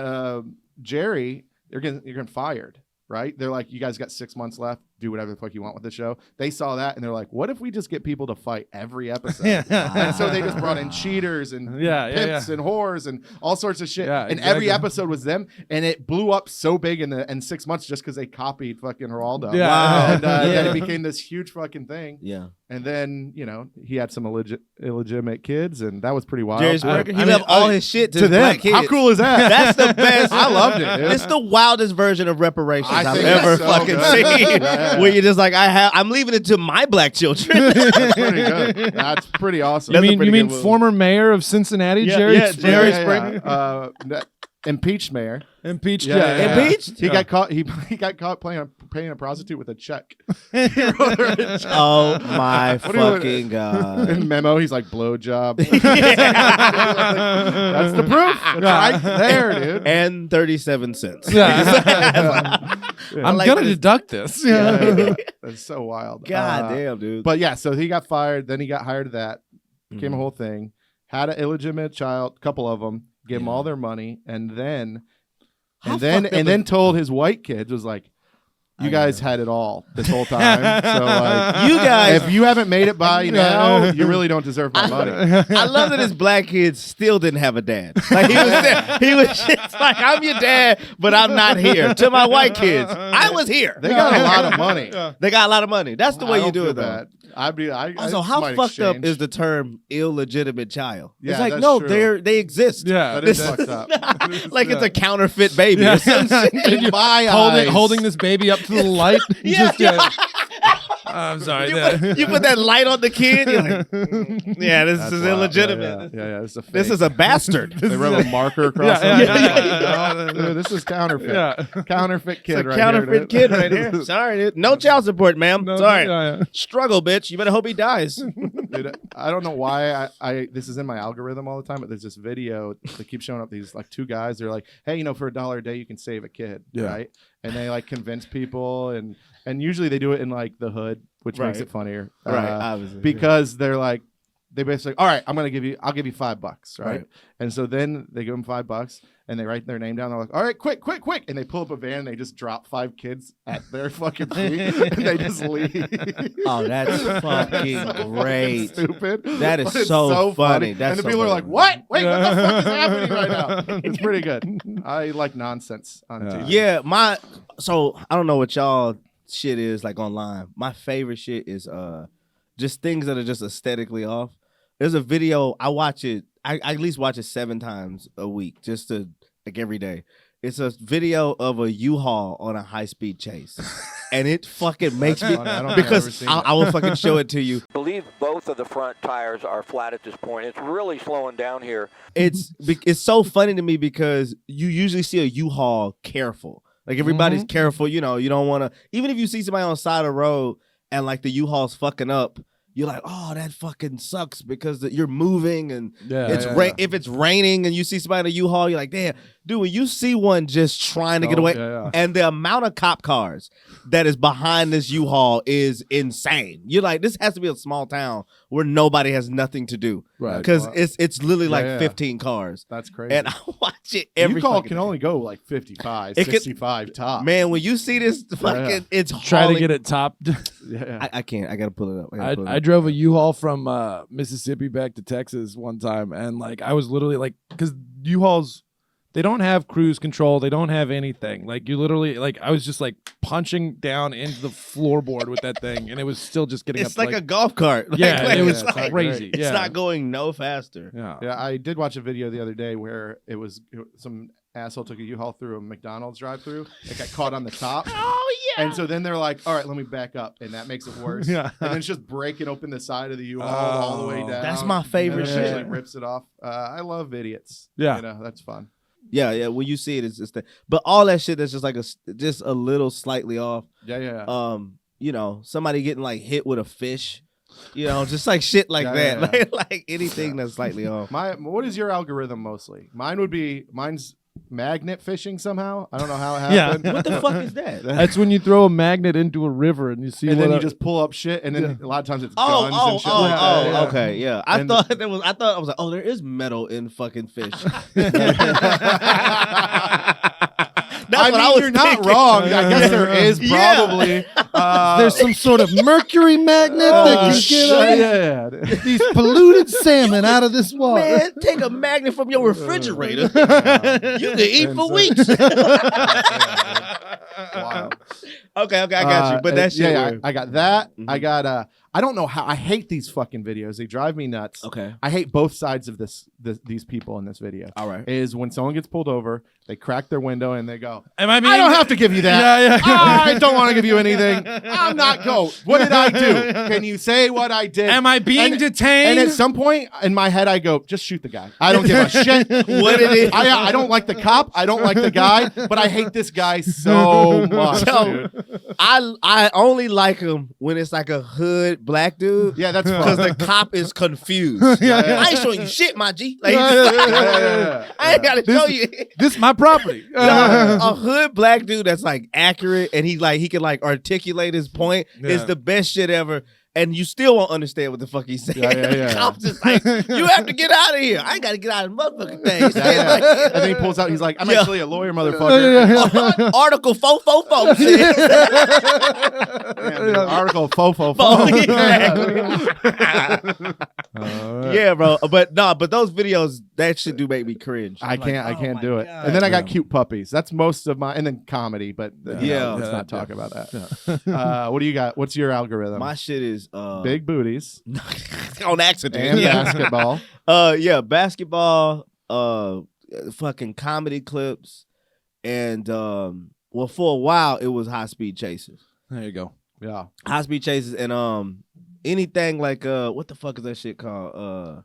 Jerry, you're getting fired. Right? They're like, you guys got 6 months left. Do whatever the fuck you want with the show. They saw that and they're like, what if we just get people to fight every episode? And so they just brought in cheaters and pimps and whores and all sorts of shit. Yeah, and every exactly. episode was them. And it blew up so big in 6 months just because they copied fucking Geraldo. Yeah. Wow. And then Yeah. it became this huge fucking thing. Yeah. And then, he had some illegitimate kids and that was pretty wild. Jerry Springer, he I mean, left all his shit to, to his them. black kids. How cool is that? That's the best. I loved it, dude. It's the wildest version of reparations I I've think ever it's so fucking good. seen. Yeah. Where you're just like, I'm leaving it to my black children. That's pretty good. That's pretty awesome. That's a You pretty mean good movie. former mayor of Cincinnati, Yeah, Jerry yeah, Springer? Jerry Yeah, Springer. yeah. Impeached mayor. Impeached. Yeah, yeah, yeah. Impeached? He got caught. He got caught paying a prostitute with a check. He wrote her a check. Oh my What do you- fucking god. In memo, he's like blowjob. That's the proof. It's right there, dude. And 37 cents. Yeah. I'm like gonna this. deduct this. Yeah. That's so wild. God damn, dude. But yeah, so he got fired. Then he got hired to that. Became a whole thing. Had an illegitimate child, couple of them. Gave them all their money, and then told his white kids was like, "You guys had it all this whole time. So like, You guys- if you haven't made it by now, you really don't deserve my money." I love that his black kids still didn't have a dad. Like he was just like, I'm your dad, but I'm not here. To my white kids, I was here. They got a lot of money. They got a lot of money. That's the way I you don't do feel it, though. bad. I Also, just how might fucked up exchange. is the term illegitimate child? Yeah, It's like, that's no, true. they exist. Yeah. That is This- fucked up. Like it's a counterfeit baby or some shit. In my eyes. holding this baby up to the light. I'm sorry. You put that light on the kid. You're like, yeah, this That's is wild. illegitimate. Yeah. It's a fake. This is a bastard. They wrote a marker across. Yeah, it. yeah. Dude, this is counterfeit. Yeah. Counterfeit kid. It's a right counterfeit here, kid right here. Sorry, dude. No child support, ma'am. No, Sorry. yeah. Struggle, bitch. You better hope he dies. Dude, I don't know why I this is in my algorithm all the time, but there's this video that keeps showing up. These like two guys. They're like, hey, for $1 a day you can save a kid, Yeah. right? And they like convince people, and usually they do it in like the hood, which makes Right. it funnier, Right, obviously, Because they're like, they basically, all right, I'll give you $5, right? Right. And so then they give them $5, and they write their name down. They're like, all right, quick, and they pull up a van, and they just drop 5 kids at their fucking feet, and they just leave. Oh, that's fucking great. Stupid. That is But it's so funny. That's and the so people are funny. like, "What? Wait, what the fuck is happening right now?" It's pretty good. I like nonsense on TV. Yeah, so I don't know what y'all shit is like online. My favorite shit is just things that are just aesthetically off. There's a video, I watch it, I at least watch it 7 times a week, just to like every day. It's a video of a U-Haul on a high-speed chase. and it fucking makes me funny. I don't think I've ever because seen I will fucking show it to you. believe both of the front tires are flat at this point. It's really slowing down here. It's so funny to me because you usually see a U-Haul careful. Like everybody's careful, you know, you don't want to, even if you see somebody on the side of the road and like the U-Haul's fucking up, you're like, oh, that fucking sucks because you're moving and if it's raining and you see somebody in a U-Haul, you're like, damn, dude, when you see one just trying to get away, and the amount of cop cars that is behind this U-Haul is insane. You're like, this has to be a small town where nobody has nothing to do, Right. Because it's literally like 15 cars. That's crazy. And I watch it every U-Haul fucking can day. only go like 55, It can- 65 top. Man, when you see this fucking, it's Try to hauling- get it topped. Yeah. I can't. I gotta pull it up. I drove a U-Haul from Mississippi back to Texas one time, and like I was literally like, because U-Hauls, they don't have cruise control, they don't have anything. Like you literally, like I was just like punching down into the floorboard with that thing, and it was still just getting It's up. like a golf cart. Yeah, Like, it was it's like- crazy. It's Yeah. not going no faster. Yeah. Yeah, I did watch a video the other day where some asshole took a U-Haul through a McDonald's drive-through. It got caught on the top. Oh yeah. And so then they're like, all right, let me back up. And that makes it worse. Yeah. And then it's just breaking open the side of the U-Haul all the way Oh. down. That's my favorite And then it shit. actually rips it off. I love idiots. Yeah. You know, that's fun. Yeah. When you see it, it's just that. But all that shit that's just like just a little slightly off. Yeah. You know, somebody getting like hit with a fish. You know, just like shit like Yeah, that. yeah. Like anything that's slightly off. What is your algorithm mostly? Mine's magnet fishing somehow. I don't know how it Yeah. happened. What the fuck is that? That's when you throw a magnet into a river and you see And what then you a- just pull up shit, and then a lot of times it's Oh, guns and shit like that. Yeah. okay, yeah. I And- thought I was like, oh, there is metal in fucking fish. That's I what mean, I was you're not thinking. wrong. I guess there is Yeah. probably. there's some sort of mercury magnet that can get these polluted salmon out of this water. Man, take a magnet from your refrigerator. You can eat for weeks. Wow. Okay, I got you. But that shit. yeah, weird. I got that. Mhm. I got I don't know how. I hate these fucking videos. They drive me nuts. Okay. I hate both sides of these people in this video. All right. Is when someone gets pulled over, they crack their window and they go, Am I being I don't have to give you that. Yeah, yeah. I don't want to give you anything. I'm not go. What did I do? Can you say what I did? Am I being And- detained? And at some point in my head, I go, just shoot the guy. I don't give a shit What it is. I don't like the cop. I don't like the guy, but I hate this guy so much. So, dude. I only like him when it's like a hood black dude. Yeah, that's Because fun. the cop is confused. I ain't showing you shit, my G. Like, Yeah. I ain't gotta show you. This is my property. A hood black dude that's like accurate and he can like articulate his point is Yeah. the best shit ever. And you still won't understand what the fuck he's saying. Yeah. The cop's just like, you have to get out of here. I gotta get out of the motherfucking thing. Yeah. And then he pulls out. He's like, "I'm Yeah. actually a lawyer, motherfucker." Article 444 says. Man, dude, Article fofo. Exactly. Yeah, bro. But those videos, that shit do make me cringe. I can't oh do it. And then I got cute puppies. That's most of my, and then comedy. But Yeah. let's not talk about that. What do you got? What's your algorithm? My shit is Big booties on accident. and Yeah. basketball. Basketball, fucking comedy clips, and well, for a while it was high speed chases. There you go. Yeah. High speed chases and anything like what the fuck is that shit called?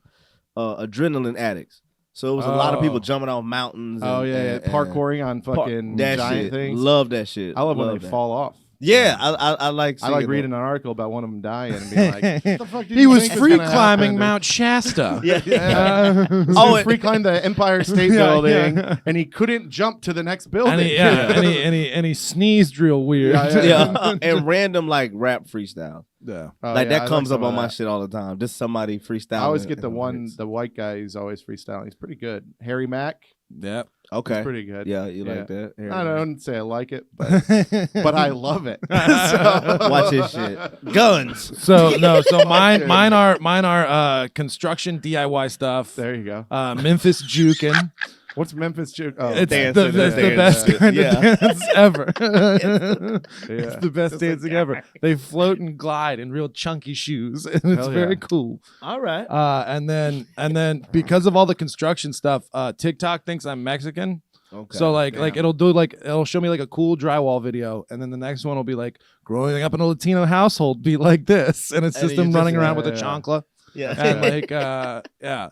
Adrenaline addicts. So it was a lot of people Oh. jumping off mountains. Oh and, yeah, and- parkouring on fucking that giant shit. things. Love that shit. I love when they that. fall off. Yeah, I like. I like seeing reading that. an article about one of them dying and being like, "What the fuck did He you was think free gonna climbing happen?" Mount Shasta. Yeah. Yeah. Oh, He free climbed the Empire State Yeah, Building, yeah. and he couldn't jump to the next building. And he sneezed real weird. Yeah, and random like rap freestyle. Yeah. Oh, Like yeah, that I comes some up of on my that. shit all the time. Just somebody freestyling. I always get the and one, hits. the white guy who's always freestyling. He's pretty good. Harry Mack. Yep. Okay. He's pretty good. Yeah, you Yeah. like that? Here I we go. don't say I like it, but I love it. So- Watch this shit. Guns. So mine are construction DIY stuff. There you go. Memphis juking. What's Memphis Juke? Oh, It's dancing, the dancing. best kind Yeah. of dance ever. yeah. It's the best dancing ever. They float and glide in real chunky shoes, and it's Hell very yeah. cool. All right. And then because of all the construction stuff, TikTok thinks I'm Mexican. Okay. So like Damn. it'll show me like a cool drywall video, and then the next one will be like growing up in a Latino household be like this, and it's And just you them just- running around with a yeah. chancla yeah. and like yeah.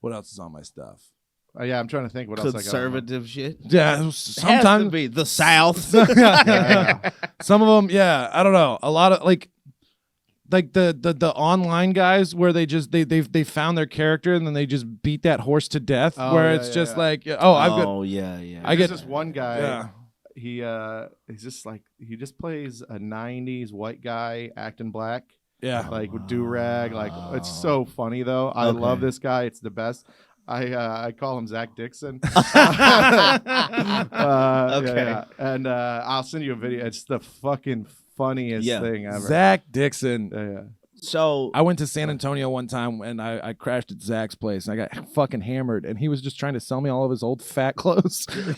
What else is on my stuff? Yeah, I'm trying to think what else I got. Conservative shit. Yeah, Has to sometimes be the South. Yeah. some of them, yeah, I don't know. A lot of like the online guys where they just they found their character and then they just beat that horse to death. Oh, where yeah, it's yeah, just yeah. like I've got Oh yeah, yeah. I There's get this one guy. yeah He's just like he just plays a '90s white guy acting black, yeah. like with do rag. Like it's so funny though. I Okay. love this guy. It's the best. I call him Zach Dixon. Okay. And I'll send you a video. It's the fucking funniest Yeah. thing ever. Zach Dixon. Yeah. So I went to San Antonio one time and I crashed at Zach's place and I got fucking hammered and he was just trying to sell me all of his old fat clothes. Dude, he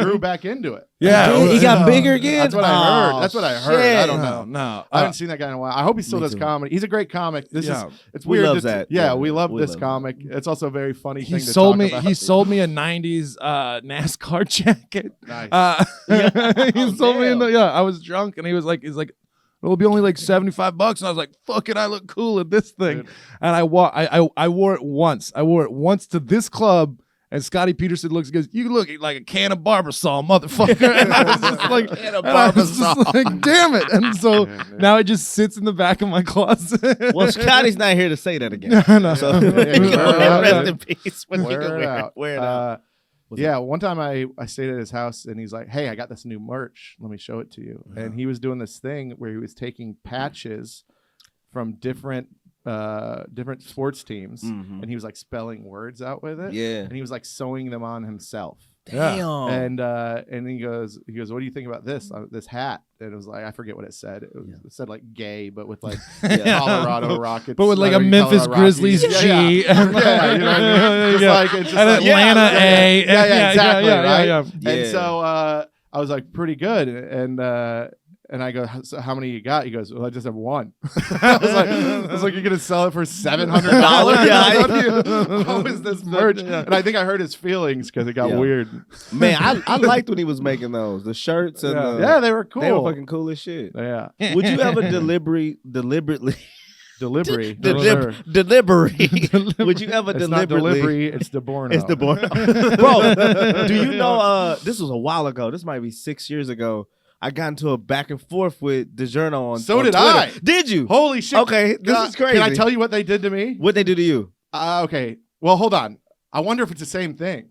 grew back into it. Yeah. he got bigger again. That's what I heard. Oh, That's what I heard. shit. I don't know. No. I haven't seen that guy in a while. I hope he still Me does too. comedy. He's a great comic. Yeah. It's We weird. love to- that. Yeah, Yeah, we love we this love comic. It's also a very funny He thing to sold talk me about. he sold me a 90s NASCAR jacket. Nice. He sold me damn. I was drunk and he's like it'll be only like $75 and I was like fuck it, I look cool in this thing. Dude. And I wore it once to this club and Scotty Peterson looks and goes, you look like a can of Barbasol, motherfucker. And I was just like, Can of and I was just Barbasol. like, damn it. And so Yeah, man. now it just sits in the back of my closet. Well, Scotty's not here to say that again. No. So Yeah, wear it out, rest dude. in peace. When you Wear can it out. Wear it out. Uh, yeah, one time I stayed at his house and he's like, "Hey, I got this new merch. Let me show it to you." And he was doing this thing where he was taking patches from different sports teams Mhm. and he was like spelling words out with it. Yeah. And he was like sewing them on himself. Damn. And he goes, "What do you think about this hat?" And it was like, I forget what it said. It said like gay, but with like Colorado Rockets, But with like a lettering Memphis Colorado Grizzlies Rockies. G. Yeah, yeah, you know what I mean? Just like it's just And like, Atlanta A. yeah, exactly, right? Yeah. Yeah. And so I was like, pretty good. And I go, "So how many you got?" He goes, "Well, I just have one." I was like, "You're gonna sell it for $700?" Yeah. How is this merch? And I think I hurt his feelings because it got Yeah. weird. Man, I liked when he was making those. The shirts and the, Yeah, they were cool. they were fucking cool as shit. Yeah, Would you ever deliberately delivery. would you ever It's not deliberately delivery. It's DeBorno. It's the board. Bro, do you know this was a while ago. This might be 6 years ago. I got into a back and forth with DiGiorno on So on did Twitter. I. Did you? Holy shit! Okay, this is crazy. Can I tell you what they did to me? What'd they do to you? Okay. Well, hold on. I wonder if it's the same thing.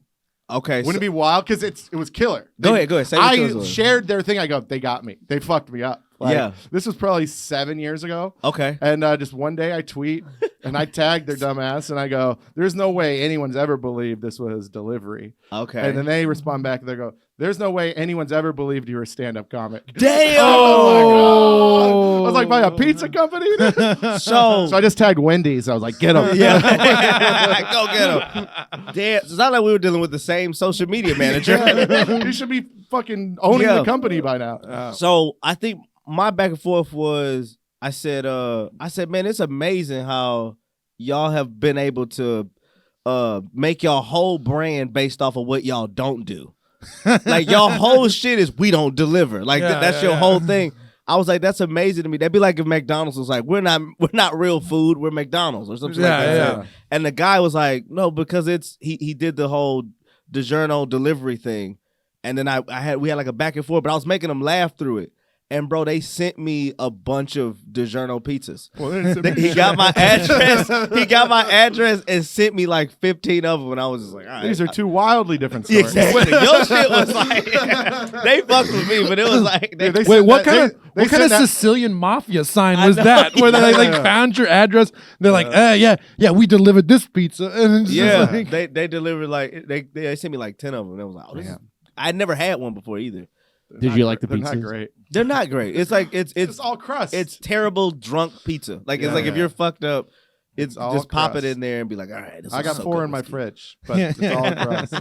Okay. Wouldn't it be wild? Because it was killer. Go ahead. Say what yours I was. shared their thing. I go, they got me. They fucked me up. Yeah. This was probably 7 years ago. Okay. And just one day I tweet and I tag their dumbass and I go, "There's no way anyone's ever believed this was delivery." Okay. And then they respond back and they go, "There's no way anyone's ever believed you were a stand-up comic." Damn. Oh my God. I was like, by a pizza company? So So I just tagged Wendy's. I was like, "Get him." yeah. Go get him. Damn. It's not like we were dealing with the same social media manager. You should be fucking owning Yeah. the company by now. So I think my back and forth was I said, man, it's amazing how y'all have been able to make y'all whole brand based off of what y'all don't do. Like y'all whole shit is we don't deliver. Like that's your whole thing. I was like, that's amazing to me. That'd be like if McDonald's was like, we're not real food, we're McDonald's or something like that. Yeah. And the guy was like, no, because it's he did the whole DiGiorno delivery thing. And then we had like a back and forth, but I was making them laugh through it. And bro, they sent me a bunch of DiGiorno pizzas. He got my address. He got my address and sent me like 15 of them. And I was just like, all right. These are two wildly different stories. Exactly. Your shit was like they fucked with me, but it was like Dude, they Wait, send what that- kind they of send that- Sicilian mafia sign I was know, that? Where they like yeah. found your address? They're like, yeah, we delivered this pizza, and it's just like, they delivered like they sent me like 10 of them. And I was like, oh, this is, I never had one before either. Did you like the They're not pizzas? great. They're not great. It's like it's It's all crust. it's terrible drunk pizza. Like it's Yeah. like if you're fucked up, it's all just pop it crust. in there and be like, all right. This I is got so 4 good in my whiskey. fridge, but it's all crust.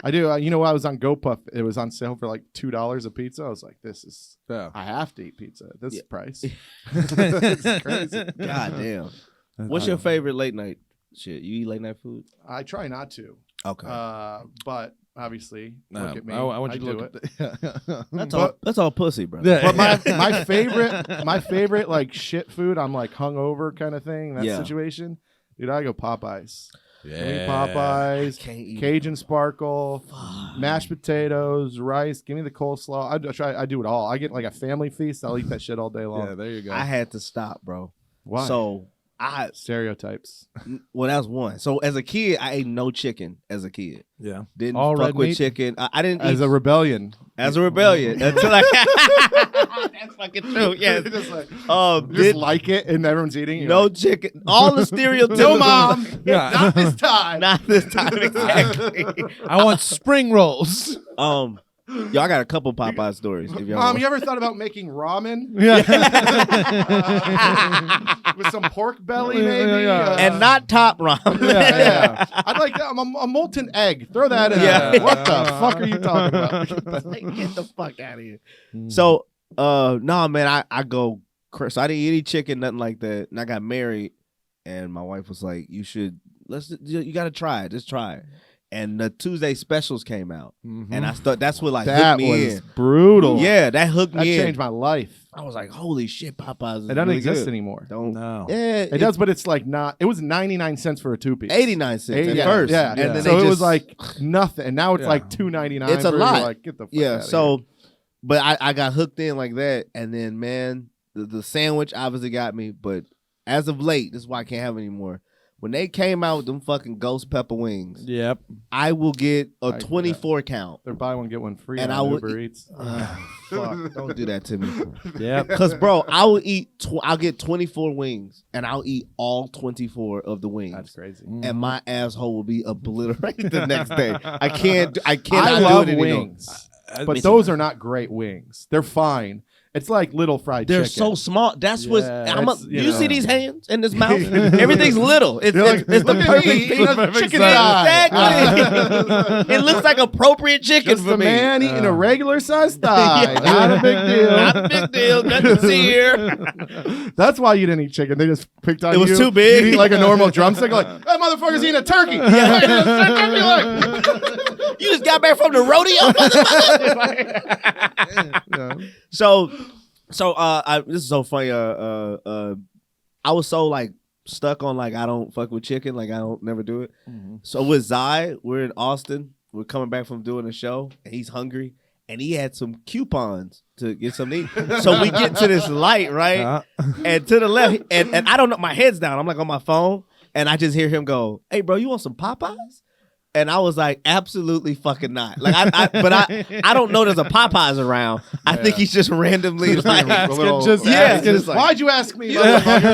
I do. You know, I was on GoPuff. It was on sale for like $2 a pizza. I was like, this is. Yeah. I have to eat pizza at this Yeah. price. It's crazy. God damn. What's your favorite late night shit? You eat late night food? I try not to. Okay. But obviously, No, look at me. I want you to do look it. That's all pussy, bro. But my favorite like shit food, I'm like hungover kind of thing. That Yeah. situation, dude. I go Popeyes. Yeah. Give me Popeyes, Can't eat. Cajun sparkle, mashed potatoes, rice. Give me the coleslaw. I do it all. I get like a family feast. I'll eat that shit all day long. Yeah, there you go. I had to stop, bro. Why? So Stereotypes. well, that's one. So as a kid, I ate no chicken. As a kid, yeah. didn't All fuck red with meat? chicken. I didn't As eat a rebellion. as a rebellion until I. That's fucking true. Yes. Just like, Um, just did like it and everyone's eating. You're no like, chicken. All the stereotypical. no, mom. Yeah. Not this time. Not this time exactly. I want spring rolls. Y'all got a couple Popeye stories. If y'all Mom, want. you ever thought about making ramen Yeah. with some pork belly, maybe? yeah. And not top ramen. Yeah. I'd like that. A molten egg. Throw that in. Yeah. there. What the fuck are you talking about? Like, get the fuck out of here. So, no, man, I go. So I didn't eat any chicken, nothing like that. And I got married, and my wife was like, "You should you got to try it. Just try it." And the Tuesday specials came out, and I thought that's what like That hooked me was in. brutal. Yeah, that hooked That me in. changed my life. I was like, "Holy shit, Popeyes is It doesn't really exist good. anymore. Don't. No. Yeah, It does, but it's like not. It was 99 cents for a 2-piece. 89 cents at yeah, first, Yeah, and then so they it just, was like nothing, and now it's Yeah. like $2.99. It's a for- lot. You're like, get the fuck yeah. outta So, but I got hooked in like that, and then man, the sandwich obviously got me. But as of late, this is why I can't have it anymore. When they came out with them fucking ghost pepper wings, Yep. I will get a I- 24 count. They're buy one get one free And on I would Uber Eats. Fuck, don't do that to me. Yep. Cause bro, I will eat. I'll get 24 wings, and I'll eat all 24 of the wings. That's crazy. And my asshole will be obliterated the next day. I cannot I do love it anymore. wings, but those are not great wings. They're fine. It's like little fried They're chicken. so small. That's what Yeah, I'm. that's, You you see know. these hands in this mouth? Everything's little. It's, You're like, it's the "Look at perfect me thing. eating a Perfect chicken size. thigh." Exactly. It looks like appropriate chicken Just for a me. man eating a regular sized thigh. Not a big deal. Not a big deal. Nothing to see here. That's why you didn't eat chicken. They just picked on It was you. too big. You eat like a normal drumstick. Like, that motherfucker's eating a turkey. You just got back from the rodeo, motherfucker. So this is so funny. I was so like stuck on like I don't fuck with chicken, like I don't never do it. So with Zai, we're in Austin. We're coming back from doing a show, and he's hungry, and he had some coupons to get something to eat. So we get to this light, right? And to the left, and I don't know, my head's down. I'm like on my phone, and I just hear him go, "Hey, bro, you want some Popeyes?" And I was like, absolutely fucking not. Like, I don't know there's a Popeyes around. I think he's just randomly like, just like, Why'd you ask me? Yeah,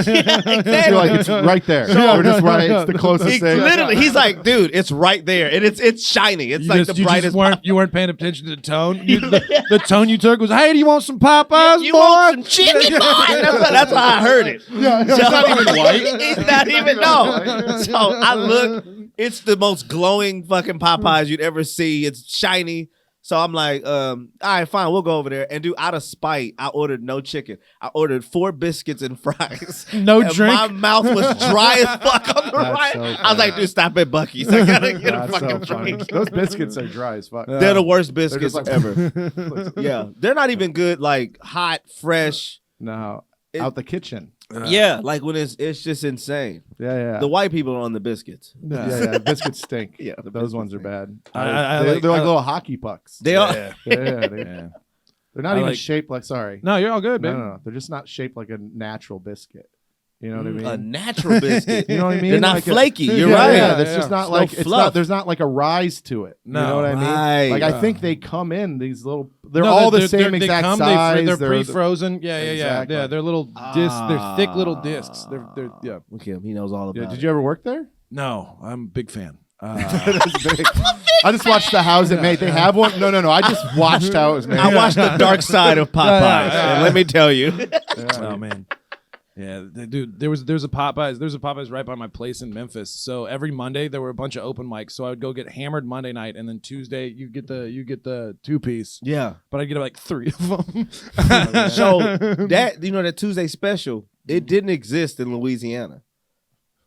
You're like, it's right there. We're just right. It's the closest thing. Literally, he's like, dude, it's right there, and it's shiny. It's like the brightest. You weren't paying attention to the tone. The tone you took was, "Hey, do you want some Popeyes, You boy?" want some chicken, boy? That's how I heard it. Yeah, So- it's not even white. He's not even no. So I look. It's the most glowing fucking Popeyes you'd ever see. It's shiny. So I'm like, all right, fine, we'll go over there. And dude, out of spite, I ordered no chicken. I ordered 4 biscuits and fries. No And drink? My mouth was dry as fuck on the That's right. so I was like, dude, stop at Buc-ee's. I gotta get a That's fucking so funny. drink. Those biscuits are dry as fuck. They're the worst biscuits just like- ever. Yeah, they're not even good. Like hot, fresh. No, It- out the kitchen. Yeah, like when it's just insane. Yeah. The white people are on the biscuits. Yeah. Biscuits stink. Yeah, the those biscuits ones are stink. bad. I they're like- like little hockey pucks. They are. Yeah. Yeah, Yeah. they're not I even like- shaped like. Sorry. No, you're all good, No, man. no, they're just not shaped like a natural biscuit. You know what I mean? A natural biscuit. You know what I mean? They're not Like flaky. You're yeah, right. Yeah, there's Yeah, just yeah. not There's like no it's fluff. not. There's not like a rise to it. No. You know what I mean? Right. Like I think they come in these little. They're No, all the they're- same they exact come, size. They're pre-frozen. Yeah. Exactly. Yeah, they're little discs. They're thick little discs. They're yeah. Look at him. He knows all about Yeah, it. did you ever work there? No, I'm a big fan. That's big. I just watched the How's It Made. They have one. No. I just watched how it was made. I watched the dark side of Popeyes, yeah. and let me tell you. Oh man. Yeah, dude. There's a Popeyes. There's a Popeyes right by my place in Memphis. So every Monday there were a bunch of open mics. So I would go get hammered Monday night, and then Tuesday you get the 2-piece. Yeah. But I get like 3 of them. So that that Tuesday special, it didn't exist in Louisiana.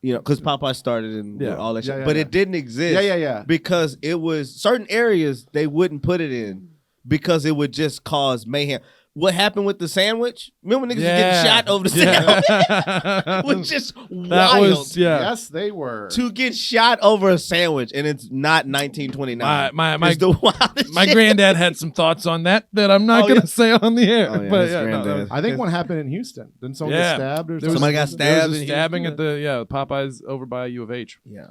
You know, because Popeye started and Yeah. all that shit, Yeah, but yeah. it didn't exist. Yeah. Because it was certain areas they wouldn't put it in because it would just cause mayhem. What happened with the sandwich? Remember niggas was getting shot over the sandwich? It was just wild. That was Yes, they were. To get shot over a sandwich, and it's not 1929. My It's the wildest my shit. granddad had some thoughts on that I'm not Oh, gonna yeah. say on the air. Oh, yeah, but his yeah, no, granddad. that was- I think one happened in Houston. Didn't someone Yeah. get stabbed or There was- something? Somebody got there stabbed was a in stabbing Houston. at the Popeyes over by U of H. Yeah.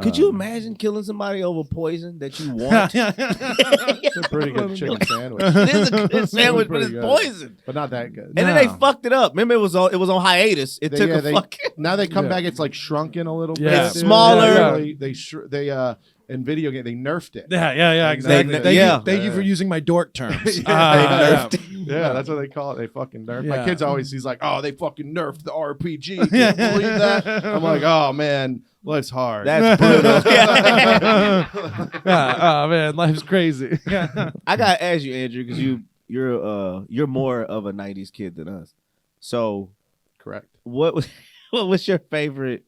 Could you imagine killing somebody over poison that you want? It's a pretty good chicken sandwich. It is a good sandwich, but pretty it's good. poison. But not that good. And then they No. fucked it up. Remember, it was on hiatus. It took a fucking. Now they come Yeah. back. It's like shrunken a little Yeah. bit. It's dude. smaller. They in video game they nerfed it. Yeah, exactly. They- Thank yeah. you, thank you for using my dork terms. nerfed it. Yeah, that's what they call it. They fucking nerfed. My Yeah. kid's always he's like, oh, they fucking nerfed the RPG. Can you believe that? I'm like, oh man, life's hard. That's brutal. Oh man, life's crazy. I gotta ask you, Andrew, because you're more of a '90s kid than us. So, correct. what was your favorite?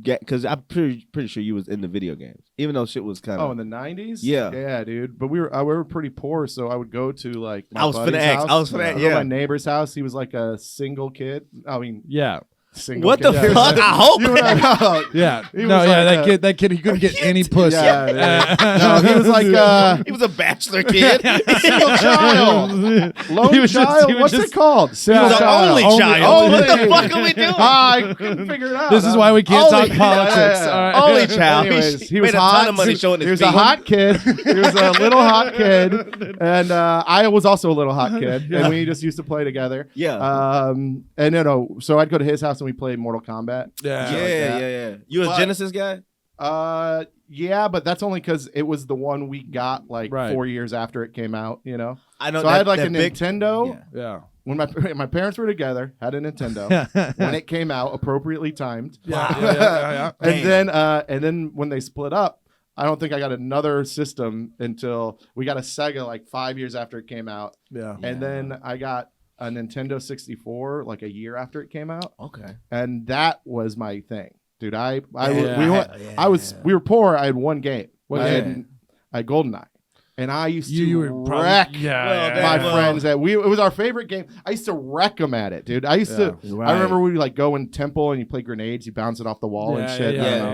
Because I'm pretty sure you was in the video games, even though shit was kind of. Oh, in the '90s. Yeah. yeah, dude. But we were pretty poor, so I would go to like my I was finna buddy's ask. house. I was finna I'd ask, go to yeah. my neighbor's house. He was like a single kid. I mean, Yeah. single. What the kid. fuck? I hope. You know what I mean? Yeah. He No, was yeah, like that kid he couldn't get any pussy. Yeah, no, he was like He was a bachelor kid. single child, lone He was just- child. he was What's just- it called? Single He was an child. only child. Only. What the fuck are we doing? I couldn't figure it out. This is why we can't Only- talk politics. Yeah. All right. Only child. Anyways, he was made a hot. ton of money showing his He was feet. a hot kid. He was a little hot kid, and I was also a little hot kid, and we just used to play together. Yeah. And so I'd go to his house and we played Mortal Kombat. Yeah. Yeah. You a But- Genesis guy? Yeah, but that's only because it was the one we got like Right. 4 years after it came out. You know, I know. so I had like that a big, Nintendo. Yeah. Yeah. When my parents were together, had a Nintendo when it came out, appropriately timed. Yeah. And then when they split up, I don't think I got another system until we got a Sega like 5 years after it came out, Yeah. and then I got a Nintendo 64 like a year after it came out, Okay. and that was my thing, dude. We were poor. I had one game. What I game? had GoldenEye, and I used to You were probably wreck yeah. my Well- friends it was our favorite game. I used to wreck them at it, dude. I used to. Right. I remember we like go in temple and you play grenades, you bounce it off the wall and shit. I don't know.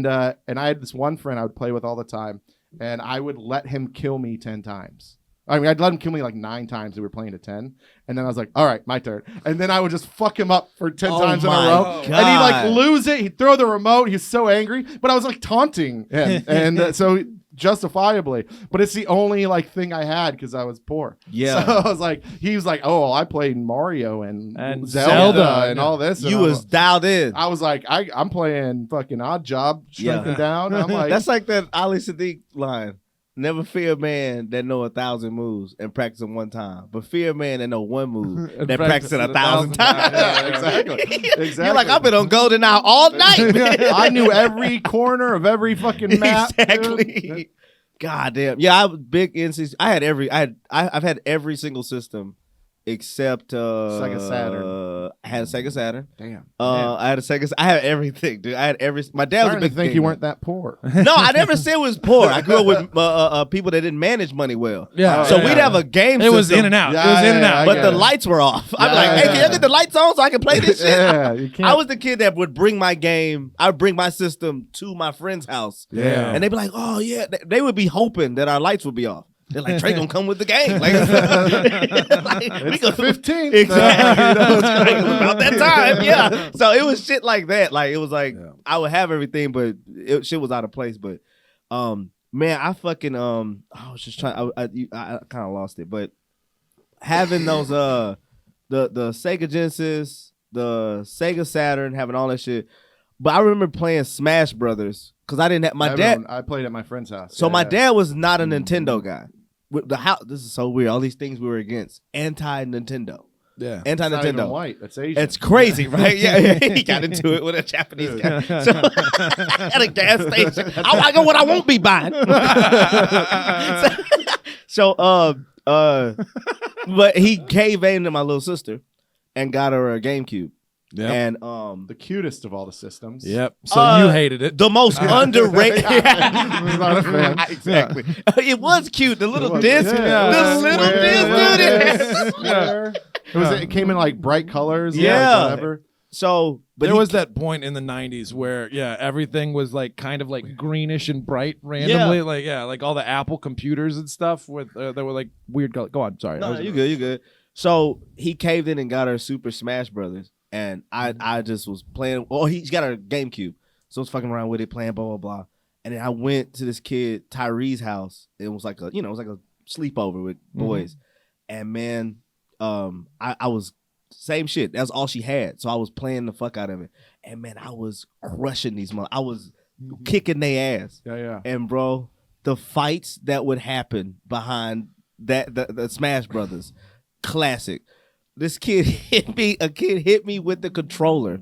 yeah. And I had this one friend I would play with all the time, and I would let him kill me 10 times. I mean, I'd let him kill me like 9 times. We were playing to 10, and then I was like, "All right, my turn." And then I would just fuck him up for 10 Oh times in a my row, God. and he'd like lose it. He'd throw the remote. He's so angry, but I was like taunting him, and so justifiably. But it's the only like thing I had because I was poor. Yeah. So I was like, he was like, "Oh, I played Mario and Zelda. Zelda and all this." And You I'm was dialed in. I was like, I'm playing fucking Odd Job, shrinking Yeah. down. I'm like, That's like that Ali Sadiq line. Never fear a man that know 1,000 moves and practice them one time, but fear a man that know one move And that practice it 1,000 times. Yeah, exactly. You're like, I've been on Golden Hour all night. man. I knew every corner of every fucking map. dude. Exactly. God damn. Yeah, I was big NC. I've had every single system except Sega Saturn. I had a Sega Saturn. Damn. I had a Sega. I had everything, dude. I had every. My dad was a Starting to big think gamer. you weren't that poor. No, I never said it was poor. I grew up with people that didn't manage money well. Yeah. So yeah, we'd yeah. have a game. It was system, in and out. Yeah, It was in and yeah, out. I but get the it. lights were off. I'm Yeah, like, hey, yeah, can you get the lights on so I can play this shit? Yeah, you can't. I was the kid that would bring my game. I would bring my system to my friend's house, Yeah. and they'd be like, "Oh yeah," they would be hoping that our lights would be off. They're like, "Trey gonna come with the game." Like, we It's gonna- the 15th. Exactly. You know, it's like, about that time. Yeah. So it was shit like that. Like it was like I would have everything, but shit was out of place. But man, I fucking I was just trying. I kind of lost it, but having those the Sega Genesis, the Sega Saturn, having all that shit. But I remember playing Smash Brothers because I didn't have my dad. I played at my friend's house. So Yeah, my yeah. dad was not a Nintendo guy. With the house, this is so weird. All these things we were against, anti-Nintendo, Yeah. It's not even anti-Nintendo. white. That's Asian. It's crazy, right? Yeah, he got into it with a Japanese guy. So at a gas station, I go what I won't be buying. But he gave in to my little sister and got her a GameCube. Yep. And The cutest of all the systems. Yep. So you hated it. the most underrated. Was not a fan. Exactly. It was cute. The little was- disc. yeah. The little disc, dude. Square. It came in like bright colors. Yeah. Like whatever. So, but There he- was that point in the 90s where everything was like kind of like greenish and bright randomly, like all the Apple computers and stuff with that were like weird color. Go on, sorry. No, you good, you good. So he caved in and got her Super Smash Brothers, and I just was playing. Oh, he's got her GameCube, so I was fucking around with it, playing blah blah blah. And then I went to this kid Tyree's house. It was like a sleepover with boys, and man, I was same shit. That's all she had, so I was playing the fuck out of it, and man, I was crushing these mother. I was kicking their ass. Yeah. And bro, the fights that would happen behind that the Smash Brothers, classic. This kid hit me with the controller,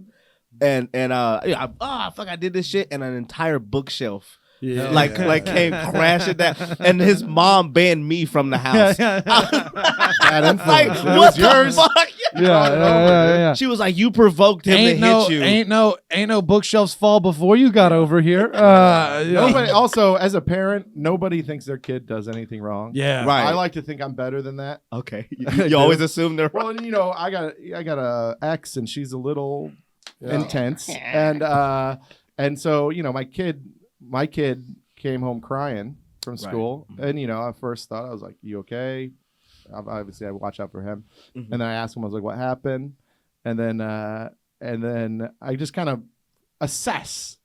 and I did this shit, and an entire bookshelf like came crashing down, and his mom banned me from the house. Bad influence. Like, It what was the yours. fuck? Yeah. She was like, "You provoked him to hit you." Ain't no bookshelves fall before you got over here. Nobody. Also, as a parent, nobody thinks their kid does anything wrong. Yeah. Right. I like to think I'm better than that. Okay, you always assume they're Well, you know, I got a ex, and she's a little intense, and so you know, my kid came home crying from school, and you know, I first thought, I was like, "You okay?" Obviously, I watch out for him, and then I asked him, I was like, "What happened?" And then I just kind of assess,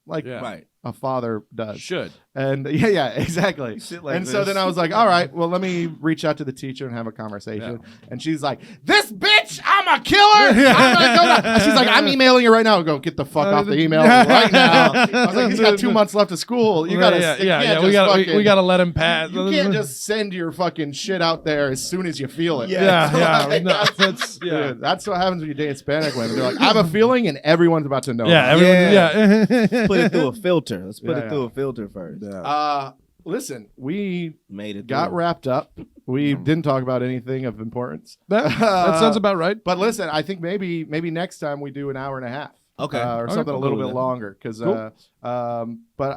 like right. a father does. Should. And yeah, exactly. Sit like and so this. then I was like, all right, well, let me reach out to the teacher and have a conversation. And she's like, this bitch, I'm a killer. I'm gonna go down. She's like, I'm emailing you right now. I go, get the fuck off the email right now. I was like, he's got 2 months left of school. You gotta, we gotta let him pass. You can't just send your fucking shit out there as soon as you feel it. Dude, that's what happens when you date Hispanic women. They're like, I have a feeling, and everyone's about to know. Put it through a filter. Let's put it through a filter first. Listen, we Made it. got through. wrapped up. We didn't talk about anything of importance. That sounds about right. But listen, I think maybe next time we do an hour and a half. Okay. Or Okay, something a cool little with bit that. longer, because but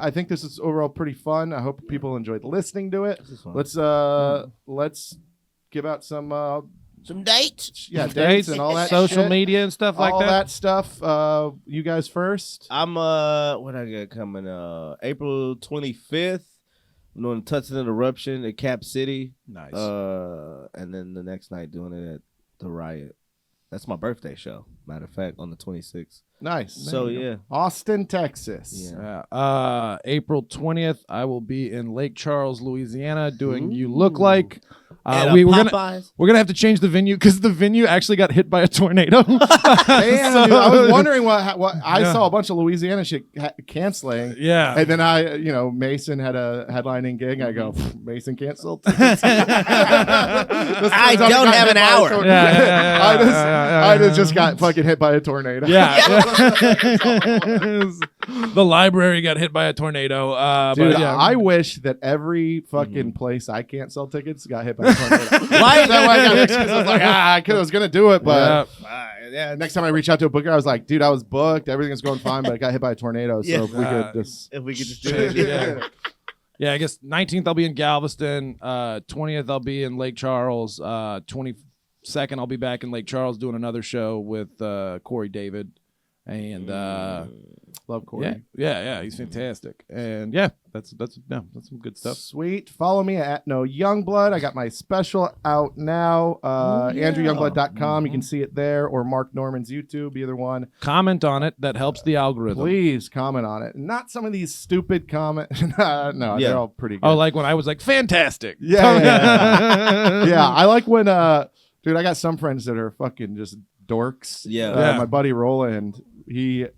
I think this is overall pretty fun. I hope people enjoyed listening to it. This is fun. Let's give out some dates. dates and all that social shit. media and stuff like all that. stuff. You guys first. I'm what I got coming? April 25th. I'm doing Touch and Eruption at Cap City. Nice. And then the next night doing it at the Riot. That's my birthday show. Matter of fact, on the 26th. Nice. So yeah. Austin, Texas. Yeah. April 20th, I will be in Lake Charles, Louisiana, doing "You Look Like." At We're Popeyes. gonna have to change the venue because the venue actually got hit by a tornado. Damn, dude, I was wondering what I saw a bunch of Louisiana shit canceling. Yeah. And then Mason had a headlining gig. I go, Mason canceled. I don't have an hour. I just got fucking hit by a tornado. Yeah. The library got hit by a tornado. Dude, but yeah. I wish that every fucking place I can't sell tickets got hit by a tornado. Why? That way I got an excuse. I was like, I was gonna do it, but Yeah. next time I reach out to a booker, I was like, dude, I was booked, everything was going fine, but I got hit by a tornado. So Yeah. if we could just If we could just do it. Yeah, I guess 19th I'll be in Galveston. 20th I'll be in Lake Charles. 22nd I'll be back in Lake Charles doing another show with Corey David. And love Corey. yeah, he's fantastic. And yeah, that's some good stuff. Sweet. Follow me at No Youngblood. I got my special out now. AndrewYoungblood.com. You can see it there, or Mark Norman's YouTube, either one. Comment on it. That helps the algorithm. Please comment on it. Not some of these stupid comments. No, Yeah. they're all pretty good. Oh, like when I was like, fantastic. Yeah. Yeah, I like when dude, I got some friends that are fucking just dorks. Yeah. My buddy Roland, he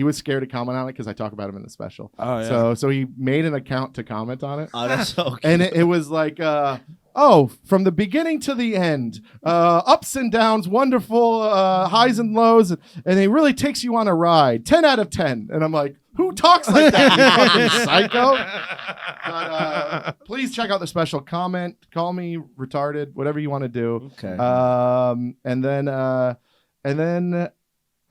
was scared to comment on it because I talk about him in the special. Oh, yeah. So he made an account to comment on it. Oh, that's so cute. And it was like from the beginning to the end, ups and downs, wonderful highs and lows, and it really takes you on a ride. 10 out of 10. And I'm like, who talks like that, you fucking psycho? But please check out the special. Comment, call me retarded, whatever you want to do. Okay. And then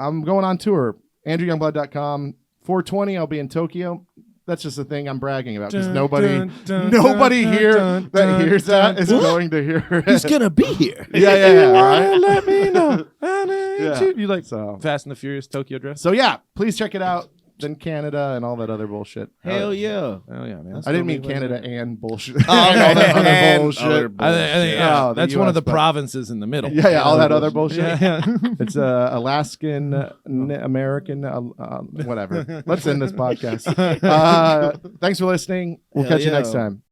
I'm going on tour. AndrewYoungblood.com. 420, I'll be in Tokyo. That's just a thing I'm bragging about because nobody here that hears that is going to hear it. He's gonna be here. Yeah, right? Let me know. Yeah. You like So, Fast and the Furious Tokyo dress? so yeah, please check it out. Then Canada and all that other bullshit. Hell yeah. Oh yeah, man. I didn't mean Canada and bullshit. Oh, all that other and bullshit. other I think, yeah, Oh, the that's one of US, the but- provinces in the middle. Yeah, all that other bullshit. Yeah. It's Alaskan, American, whatever. Let's end this podcast. Thanks for listening. We'll Hell catch you next yeah. time.